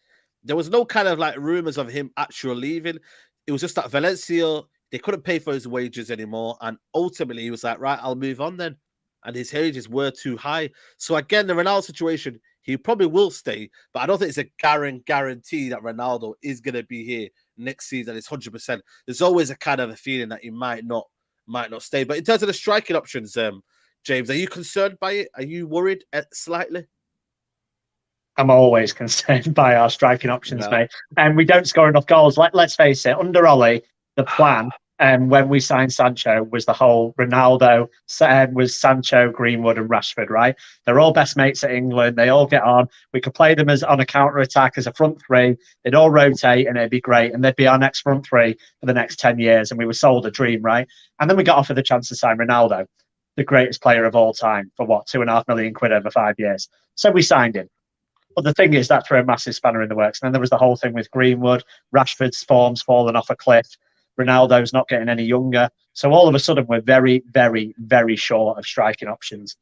There was no kind of like rumors of him actually leaving. It was just that Valencia, they couldn't pay for his wages anymore. And ultimately he was like, right, I'll move on then. And his wages were too high. So again, the Ronaldo situation, he probably will stay, but I don't think it's a guarantee that Ronaldo is going to be here next season. It's 100%. There's always a kind of a feeling that he might not stay. But in terms of the striking options, James, are you concerned by it? Are you worried slightly? I'm always concerned by our striking options, mate. And we don't score enough goals. Let's face it, under Ollie, the plan when we signed Sancho was the whole Ronaldo, was Sancho, Greenwood and Rashford, right? They're all best mates at England. They all get on. We could play them as on a counter-attack as a front three. They'd all rotate and it'd be great. And they'd be our next front three for the next 10 years. And we were sold a dream, right? And then we got offered the chance to sign Ronaldo, the greatest player of all time, for what, £2.5 million over 5 years. So we signed him. But the thing is, that threw a massive spanner in the works. And then there was the whole thing with Greenwood. Rashford's form's fallen off a cliff. Ronaldo's not getting any younger. So all of a sudden, we're very, very, very short of striking options.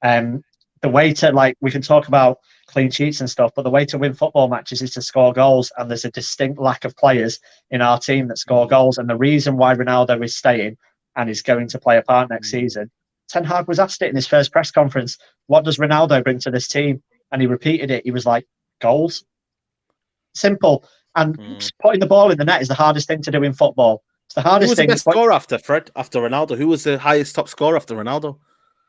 The way to, we can talk about clean sheets and stuff, but the way to win football matches is to score goals. And there's a distinct lack of players in our team that score goals. And the reason why Ronaldo is staying and is going to play a part next season, Ten Hag was asked it in his first press conference. What does Ronaldo bring to this team? And he repeated it. He was like, goals. Simple. And putting the ball in the net is the hardest thing to do in football. It's the hardest thing. Who was the best scorer after Fred, after Ronaldo? Who was the highest top scorer after Ronaldo?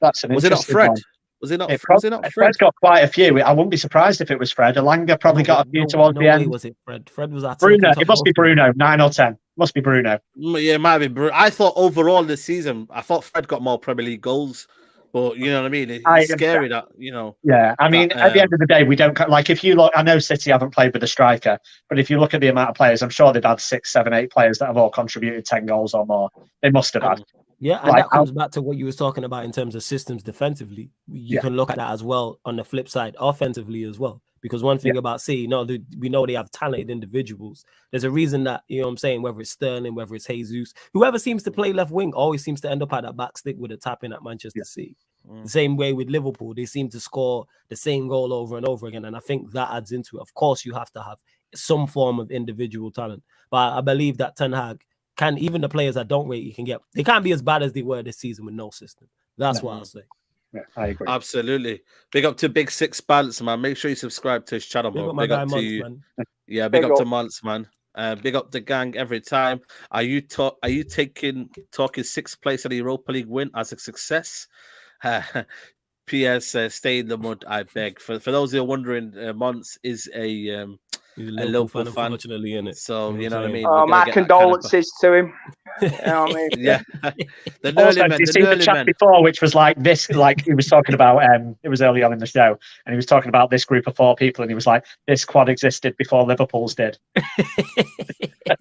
Was it not Fred? One. Was it not Fred? Fred's got quite a few. I wouldn't be surprised if it was Fred. Alanga probably got a few towards the end. Was it Fred? Fred was at Bruno. It must be Bruno. 9 or 10. Must be Bruno. Yeah, it might be Bruno. I thought overall this season, I thought Fred got more Premier League goals. But you know what I mean? It's scary that, you know. Yeah, I mean, at the end of the day, we don't, if you look, I know City haven't played with a striker, but if you look at the amount of players, I'm sure they've had 6, 7, 8 players that have all contributed 10 goals or more. They must have had. Yeah, and that comes back to what you were talking about in terms of systems defensively. You can look at that as well on the flip side, offensively as well. Because one thing about City, we know they have talented individuals. There's a reason that, you know what I'm saying, whether it's Sterling, whether it's Jesus, whoever seems to play left wing always seems to end up at that back stick with a tap in at Manchester City. The same way with Liverpool, they seem to score the same goal over and over again. And I think that adds into it. Of course, you have to have some form of individual talent. But I believe that Ten Hag can, even the players that don't rate, you can get, they can't be as bad as they were this season with no system. That's what I'll say. Yeah, I agree. Absolutely. Big up to Big Six Balance, man. Make sure you subscribe to his channel, bro. Big up to you. Man. Yeah, big up to Months, man. Big up the gang every time. Are you talking 6th place in the Europa League win as a success? PS, stay in the mud, I beg. For those who are wondering, Months is a local fan, unfortunately, in it. So you know what I mean. Oh, my condolences to him. You know what I mean? Yeah. The Also, Nurly men. did you The see the Nurly chat men. before, which was like this? Like he was talking about. It was early on in the show, and he was talking about this group of 4 people, and he was like, "This squad existed before Liverpool's did."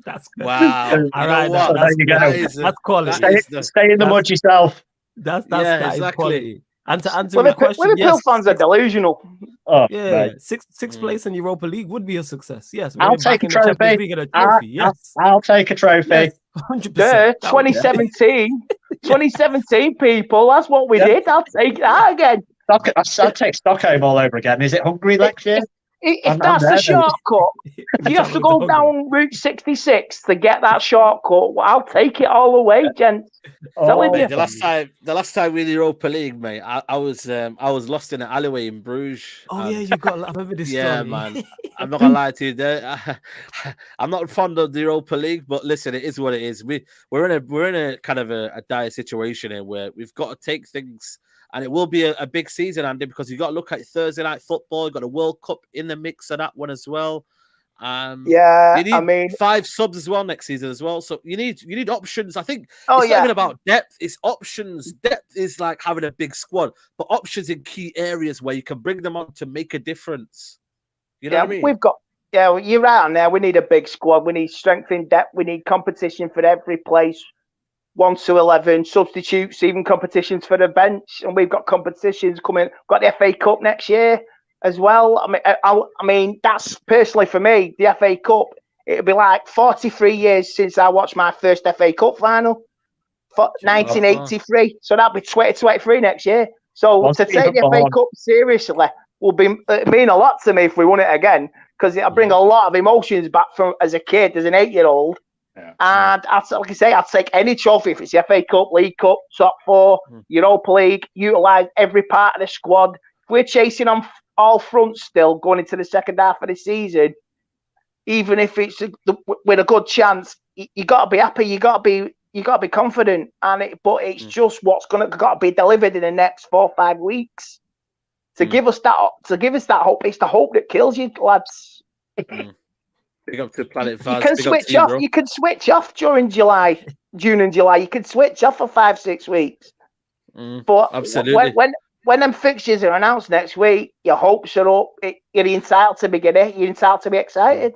That's good. Wow. So, You All know right, what? there you go. That is that's quality. that is the Stay in the That's- mud yourself. That's Yeah, that is exactly. quality. And to answer your Liverpool, question, Liverpool yes, fans are delusional. Oh, yeah, mate. sixth place in Europa League would be a success. Yes, I'll we're take back a in the Champions trophy. League and a trophy. Yes, I'll take a trophy. yes, 100%. Yeah, 2017, 2017 people. That's what we did. I'll take that again. I'd take Stockholm all over again. Is it Hungary next year? If that's the shortcut, if you have to go down Route 66 to get that shortcut, well, I'll take it all the way, gents. Mate, the last time we in the Europa League, mate, I was lost in an alleyway in Bruges. Oh yeah, you got. I remember this Yeah, story. man. I'm not gonna lie to you. I'm not fond of the Europa League, but listen, it is what it is. We're in a kind of a dire situation here where we've got to take things, and it will be a big season, Andy, because you've got to look at Thursday night football. You've got a World Cup in the mix of that one as well. Yeah, you need I mean 5 subs as well next season as well. So you need options. I think it's Oh, not yeah. even about depth, it's options. Depth is like having a big squad, but options in key areas where you can bring them on to make a difference. You know what I mean? We've got well, you're right on there. We need a big squad. We need strength in depth. We need competition for every place. 1 to 11 substitutes, even competitions for the bench, and we've got competitions coming. We've got the FA Cup next year as well. I mean, that's personally for me, the FA Cup. It'll be like 43 years since I watched my first FA Cup final, 1983. So that'll be 2023 next year. So to take the FA Cup seriously will mean a lot to me if we won it again, because it'll bring a lot of emotions back from as a kid, as an 8-year-old. Yeah. And like I say, I'd take any trophy if it's the FA Cup, League Cup, Top 4, Europa League. Utilise every part of the squad. If we're chasing on all fronts still going into the second half of the season, even if it's with a good chance, you got to be happy. You got to be confident. But it's just what's got to be delivered in the next 4 or 5 weeks to give us that hope. It's the hope that kills you, lads. Big up to Planet Vaz. You can switch off. You can switch off during June and July. You can switch off for 5-6 weeks. But absolutely. When them fixtures are announced next week, your hopes are up. You're entitled to be good. You're entitled to be excited.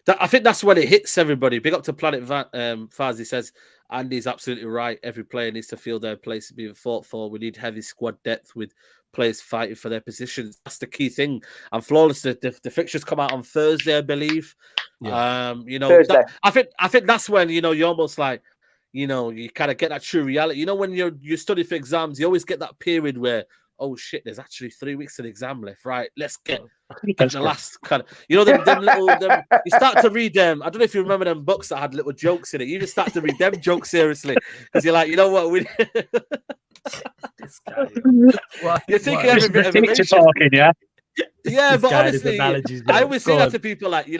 I think that's when it hits everybody. Big up to Planet Vaz. He says Andy's absolutely right. Every player needs to feel their place to be fought for. We need heavy squad depth with players fighting for their positions. That's the key thing. And flawless. The fixtures come out on Thursday, I believe. Yeah. Thursday. I think that's when you're almost like, you kind of get that true reality. When you study for exams, you always get that period where, oh shit, there's actually 3 weeks to the exam left. Right, let's get the last kind of, them little. You start to read them. I don't know if you remember them books that had little jokes in it. You just start to read them jokes seriously because you're like, you know what, we. This guy, you're taking every bit of information. Talking, yeah. Yeah, but honestly, I always say that to people, like, you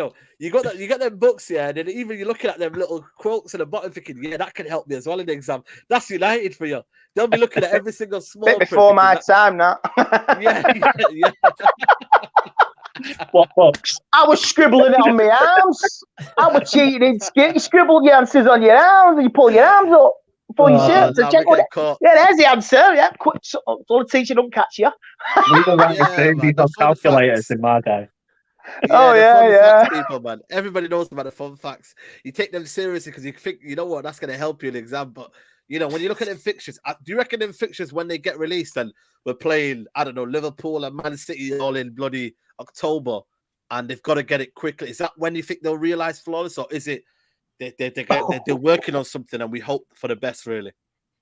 get them books, yeah, and then even you're looking at them little quotes at the bottom thinking, yeah, that can help me as well in the exam. That's United for you. They'll be looking at every single small bit before my time, that. Yeah. What books? I was scribbling it on my arms. I was cheating. You scribble your answers on your arms and you pull your arms up. Before you shirt to check what there's the answer. Yeah, quick, so the teacher don't catch you. We were writing these on calculators in my day. Yeah. People, man. Everybody knows about the fun facts. You take them seriously because you think, you know what, that's going to help you in the exam. But, when you look at them fixtures, do you reckon them fixtures when they get released and we're playing, I don't know, Liverpool and Man City all in bloody October and they've got to get it quickly? Is that when you think they'll realise flawless, or is it they're working on something and we hope for the best, really?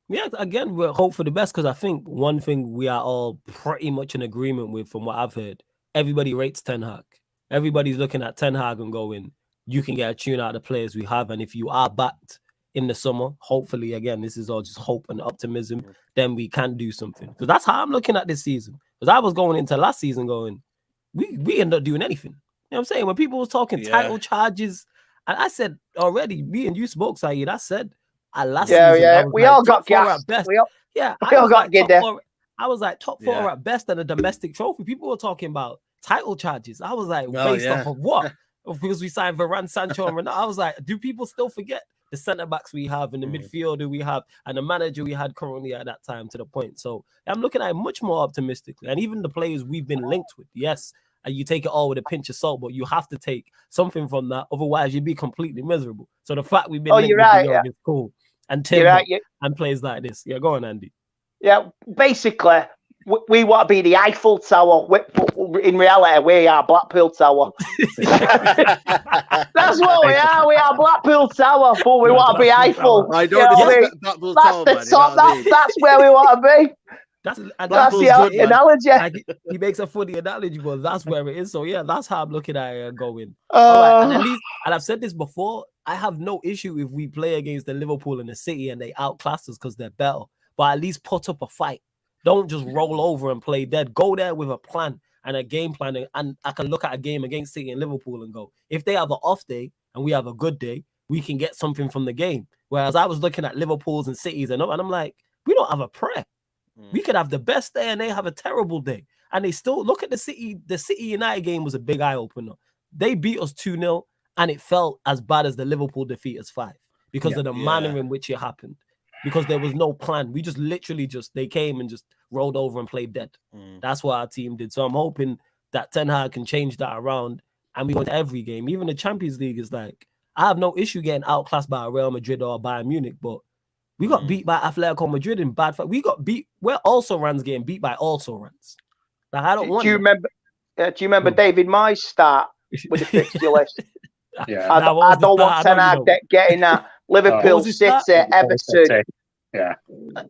Yeah, again, we hope for the best because I think one thing we are all pretty much in agreement with, from what I've heard, everybody rates Ten Hag. Everybody's looking at Ten Hag and going, you can get a tune out of the players we have, and if you are backed in the summer, hopefully, again, this is all just hope and optimism, then we can do something. Because that's how I'm looking at this season. Because I was going into last season going, we end up doing anything. You know what I'm saying? When people was talking title charges, and I said already, me and you spoke, Saeed, I said last season, we all got gas. We all got get there. I was like top 4 at best and a domestic trophy. People were talking about title charges. I was like, based off of what? Because we signed Varane, Sancho, and Ronaldo. I was like, do people still forget the centre backs we have and the midfielder we have and the manager we had currently at that time to the point. So I'm looking at it much more optimistically. And even the players we've been linked with, yes, and you take it all with a pinch of salt, but you have to take something from that. Otherwise, you'd be completely miserable. So the fact we've been linked with the young is cool. And Timber and players like this. Yeah, go on, Andy. Yeah, basically, we want to be the Eiffel Tower. In reality, we are Blackpool Tower. That's what we are. We are Blackpool Tower, but we want to be Eiffel. I don't expect Blackpool Tower, man. That's where we want to be. That's the analogy. Like, he makes a funny analogy, but that's where it is. So yeah, that's how I'm looking at it going. All right, and at least, and I've said this before, I have no issue if we play against the Liverpool and the City and they outclass us because they're better. But at least put up a fight. Don't just roll over and play dead. Go there with a plan and a game plan, and I can look at a game against City and Liverpool and go, if they have an off day and we have a good day, we can get something from the game. Whereas I was looking at Liverpool's and City's and I'm like, we don't have a prayer. We could have the best day and they have a terrible day. And they still look at the City United game was a big eye opener. They beat us 2-0 and it felt as bad as the Liverpool defeat us 5 because of the manner in which it happened. Because there was no plan. We just literally they came and just rolled over and played dead. That's what our team did. So I'm hoping that Ten Hag can change that around and we go to every game. Even the Champions League is like, I have no issue getting outclassed by Real Madrid or Bayern Munich, but we got beat by Atletico Madrid in bad fight. We got beat. We're also runs getting beat by also runs. Like, I don't want. Do you remember David Moyes' start with the fixture list? Yeah, I don't want Ten Hag getting that. Liverpool, City, Everton. Yeah.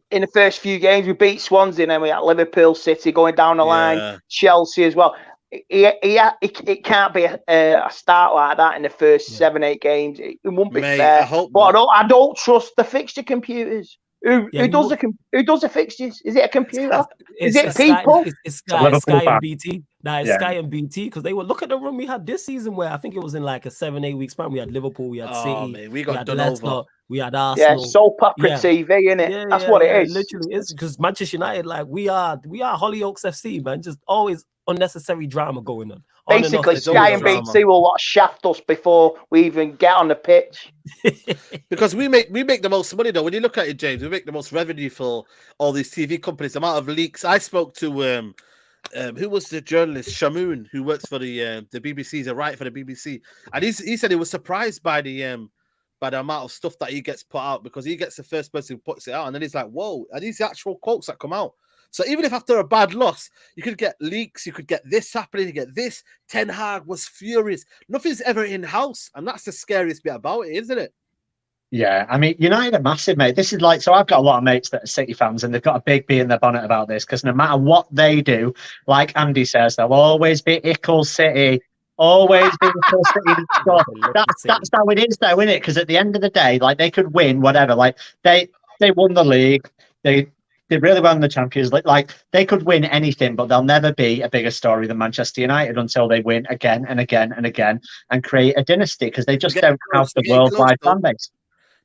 In the first few games, we beat Swansea, and then we had Liverpool, City going down the line, Chelsea as well. It can't be a start like that in the first 7-8 games. It won't be fair. But I don't trust the fixture computers. Who does the fixtures? Is it a computer? Is it people? It's Sky and BT. It's Sky and BT because they were look at the run we had this season where I think it was in like a 7-8 week span. We had Liverpool, we had City, man, we got done over. We had Arsenal. Yeah, soap opera TV, innit? That's what it is. Literally, it's because Manchester United, like we are Hollyoaks FC, man. Just always unnecessary drama going on. Basically, Sky and BT will shaft us before we even get on the pitch. Because we make the most money though. When you look at it, James, we make the most revenue for all these TV companies. The amount of leaks. I spoke to who was the journalist Shamoon, who works for the BBC. He's a writer for the BBC, and he said he was surprised by the amount of stuff that he gets put out because he gets the first person who puts it out, and then he's like, "Whoa!" And these are the actual quotes that come out. So even if after a bad loss, you could get leaks, you could get this happening, you get this. Ten Hag was furious. Nothing's ever in-house, and that's the scariest bit about it, isn't it? Yeah, I mean, United are massive, mate. This is like, so I've got a lot of mates that are City fans, and they've got a big bee in their bonnet about this, because no matter what they do, like Andy says, they'll always be Ickle City. Always be Ickle City. That's how it is, though, isn't it? Because at the end of the day, like, they could win whatever. Like, they won the league. They did really well in the Champions League. Like, they could win anything, but they'll never be a bigger story than Manchester United until they win again and again and again and create a dynasty, because they just don't have the worldwide fan base.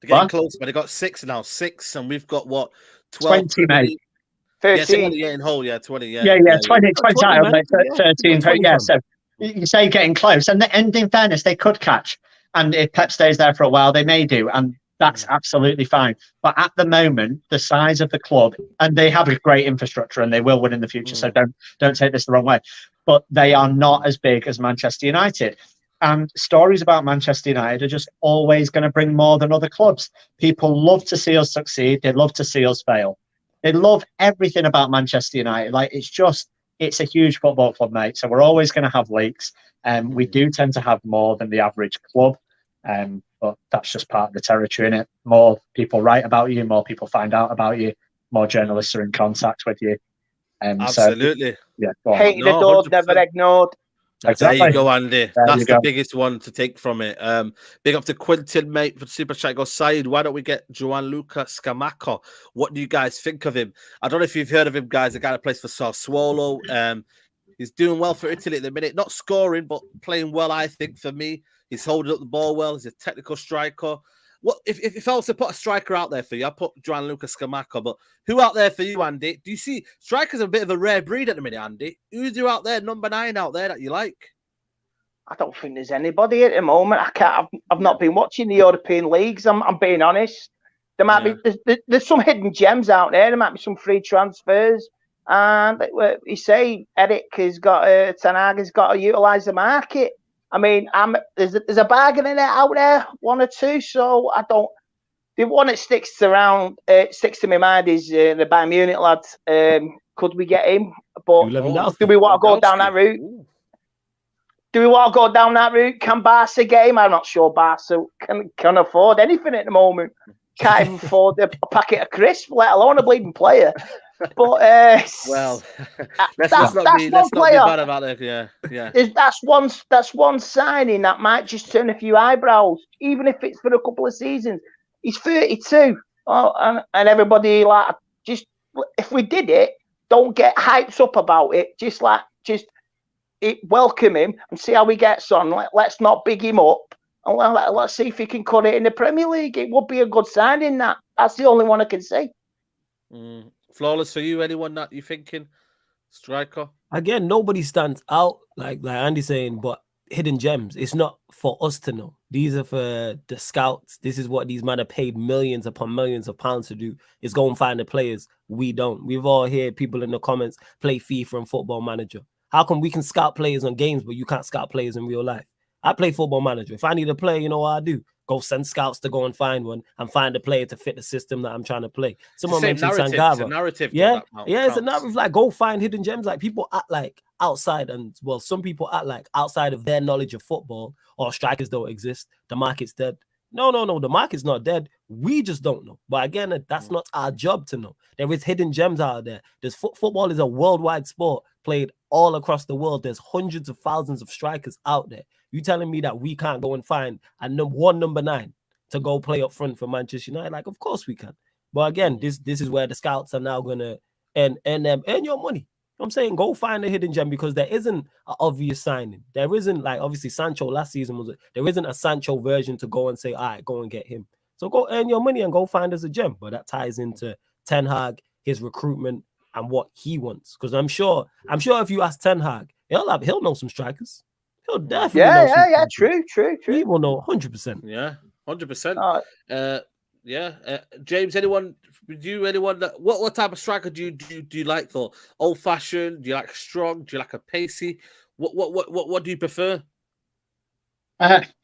They're getting close, but they got 6 now. 6, and we've got what? 12, 20, mate. 13. Yeah, 20. Yeah, 20 titles, mate. 13. Yeah, so you say getting close. And in fairness, they could catch. And if Pep stays there for a while, they may do. And that's absolutely fine. But at the moment, the size of the club, and they have a great infrastructure and they will win in the future. So don't take this the wrong way. But they are not as big as Manchester United. And stories about Manchester United are just always going to bring more than other clubs. People love to see us succeed. They love to see us fail. They love everything about Manchester United. Like, it's a huge football club, mate. So we're always going to have leaks. We do tend to have more than the average club. But that's just part of the territory, innit? More people write about you, more people find out about you, more journalists are in contact with you. Absolutely. So, yeah. Hated adored, never ignored. Exactly. There you go, Andy. That's the biggest one to take from it. Big up to Quintin, mate, for Super Chat. Go, Said, why don't we get Gianluca Scamacca? What do you guys think of him? I don't know if you've heard of him, guys. The guy that plays for Sassuolo. He's doing well for Italy at the minute. Not scoring, but playing well, I think, for me. He's holding up the ball well. He's a technical striker. What if I was to put a striker out there for you, I'd put Gianluca Scamacca. But who out there for you, Andy? Do you see strikers are a bit of a rare breed at the minute, Andy? Who's you out there, number 9 out there that you like? I don't think there's anybody at the moment. I've not been watching the European leagues. I'm being honest. There might be there's some hidden gems out there. There might be some free transfers. And you say Eric has got Ten Hag has got to utilise the market. I mean, there's a bargain in it out there, one or two. So I don't. The one that sticks to my mind is the Bayern Munich lad. Could we get him? But do we want to go down that route? Ooh. Do we want to go down that route? Can Barca get him? I'm not sure Barca can afford anything at the moment. Can't even afford a packet of crisps, let alone a bleeding player. But well, let's not be bad about it. Yeah. That's one signing that might just turn a few eyebrows, even if it's for a couple of seasons. He's 32, and everybody just if we did it, don't get hyped up about it. Just welcome him and see how he gets on. Let's not big him up. And let's see if he can cut it in the Premier League. It would be a good signing. That's the only one I can see. Flawless for you. Anyone that you thinking? Striker? Again, nobody stands out like Andy's saying, but hidden gems. It's not for us to know. These are for the scouts. This is what these men are paid millions upon millions of pounds to do. Is go and find the players. We don't. We've all heard people in the comments play FIFA and Football Manager. How come we can scout players on games, but you can't scout players in real life? I play Football Manager. If I need a player, you know what I do? Go send scouts to go and find one and find a player to fit the system that I'm trying to play. Someone mentioned Sangara. It's a narrative. Yeah, it's a narrative. Like, go find hidden gems. Like, people act like outside, and well, some people act like outside of their knowledge of football or strikers don't exist. The market's dead. No. The market's not dead. We just don't know. But again, that's not our job to know. There is hidden gems out there. Football is a worldwide sport played all across the world. There's hundreds of thousands of strikers out there. You telling me that we can't go and find one number 9 to go play up front for Manchester United? Like, of course we can. But again, this is where the scouts are now gonna earn your money. I'm saying go find a hidden gem, because there isn't an obvious signing. There isn't, like, obviously Sancho last season there isn't a Sancho version to go and say, all right, go and get him. So go earn your money and go find us a gem. But that ties into Ten Hag, his recruitment, and what he wants. Because I'm sure if you ask Ten Hag, he'll know some strikers. He'll definitely know some strikers. True. He will know 100%. Yeah, 100%. James, anyone that what type of striker do you like? For old fashioned? Do you like strong? Do you like a pacey? What do you prefer?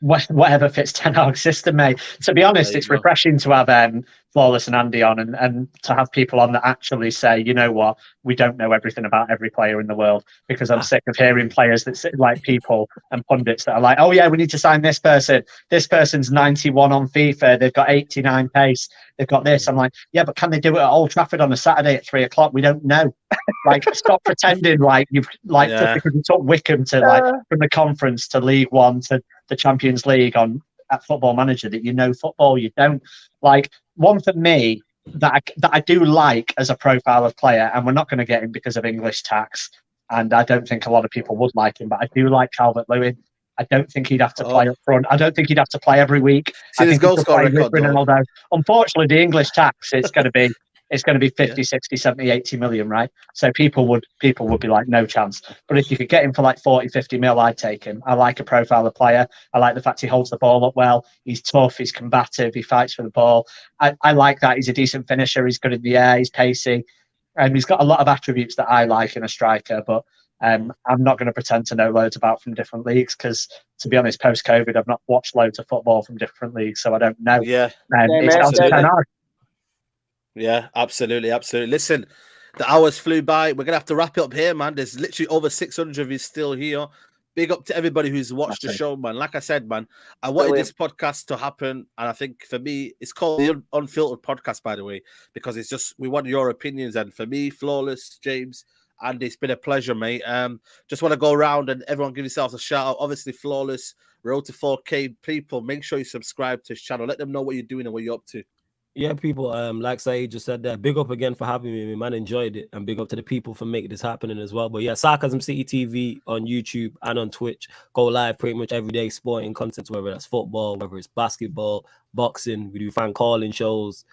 Whatever fits Ten Hag's system, mate. To be honest, it's refreshing to have Flawless and Andy on, and to have people on that actually say, you know what, we don't know everything about every player in the world, because I'm sick of hearing players that sit like people and pundits that are like, oh yeah, we need to sign this person. This person's 91 on FIFA. They've got 89 pace. They've got this. I'm like, yeah, but can they do it at Old Trafford on a Saturday at 3:00? We don't know. Like, stop pretending like you've just because you took Wickham to from the Conference to League One to the Champions League at Football Manager that you know football. You don't. Like, one for me that I do like as a profile of player, and we're not going to get him because of English tax, and I don't think a lot of people would like him, but I do like Calvert-Lewin. I don't think he'd have to play up front. I don't think he'd have to play every week. See his goal scorer record. Unfortunately, the English tax, it's going to be 50, 60, 70, 80 million, right? So people would be like, no chance. But if you could get him for like 40, 50 mil, I'd take him. I like a profile of player. I like the fact he holds the ball up well. He's tough. He's combative. He fights for the ball. I like that. He's a decent finisher. He's good in the air. He's pacey. And he's got a lot of attributes that I like in a striker. But I'm not going to pretend to know loads about from different leagues, because, to be honest, post-COVID, I've not watched loads of football from different leagues, so I don't know. It's down to 10 hours. Yeah, absolutely. Listen, the hours flew by. We're going to have to wrap it up here, man. There's literally over 600 of you still here. Big up to everybody who's watched the show, man. Like I said, man, I wanted this podcast to happen, and I think for me, it's called the Unfiltered Podcast, by the way, because it's just, we want your opinions. And for me, Flawless, James, and it's been a pleasure, mate. Just want to go around and everyone give yourselves a shout out. Obviously, Flawless, road to 4K. People, make sure you subscribe to his channel. Let them know what you're doing and what you're up to. Yeah, people, like Saeed just said that, big up again for having me, man. Enjoyed it, and big up to the people for making this happening as well. But yeah, Sarcasm City TV on YouTube and on Twitch. Go live pretty much every day, sporting content, whether that's football, whether it's basketball, boxing. We do fan calling shows.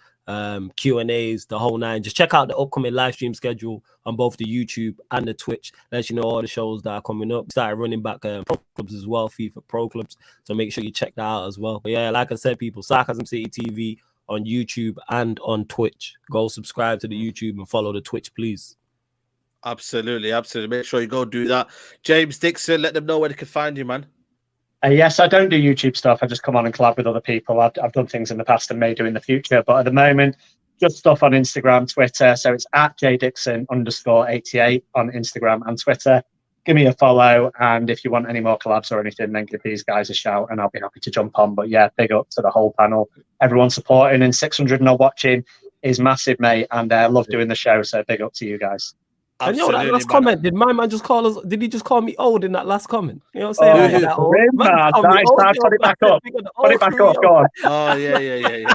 Q&As, the whole nine. Just check out the upcoming live stream schedule on both the YouTube and the Twitch. Let you know all the shows that are coming up. Started running back pro clubs as well, FIFA Pro Clubs. So make sure you check that out as well. But yeah, like I said, people, Sarcasm City TV on YouTube and on Twitch. Go subscribe to the YouTube and follow the Twitch, please. Absolutely. Make sure you go do that. James Dixon, let them know where they can find you, man. Yes, I don't do YouTube stuff. I just come on and collab with other people. I've done things in the past and may do in the future. But at the moment, just stuff on Instagram, Twitter. So it's at @JDixon_88 on Instagram and Twitter. Give me a follow. And if you want any more collabs or anything, then give these guys a shout and I'll be happy to jump on. But yeah, big up to the whole panel. Everyone supporting and 600 not watching is massive, mate. And I love doing the show. So big up to you guys. And you know that last comment, did my man just call us? Did he just call me old in that last comment? You know what I'm saying? Put it back up. Put it back up. Go on. Oh yeah.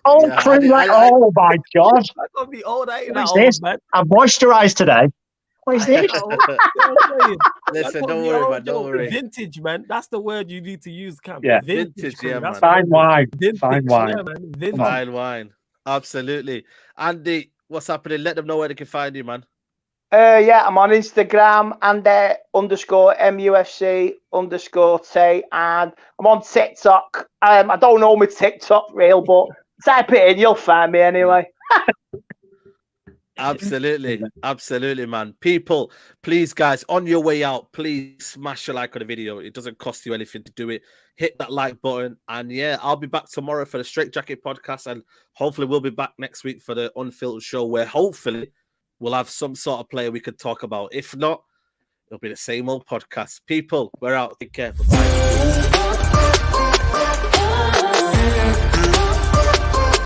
Oh, oh my God! I gotta be old. I ain't What is that this? old, man. I'm moisturised today. What is this? Listen, don't worry, man. Don't worry. Vintage, man. That's the word you need to use, Cam. Yeah. Vintage, yeah, man. Fine wine. Vintage, Fine wine. yeah, man. Vintage. Fine wine. Absolutely. Andy, what's happening? Let them know where they can find you, man. Yeah, I'm on Instagram and _MUFC_T, and I'm on TikTok. I don't know my TikTok reel, but type it in, you'll find me anyway. Absolutely, man. People, please, guys, on your way out, please smash a like on the video. It doesn't cost you anything to do it. Hit that like button, and yeah, I'll be back tomorrow for the Straight Jacket podcast, and hopefully we'll be back next week for the Unfiltered show, where hopefully we'll have some sort of player we could talk about. If not, it'll be the same old podcast. People, we're out. Take care. Bye.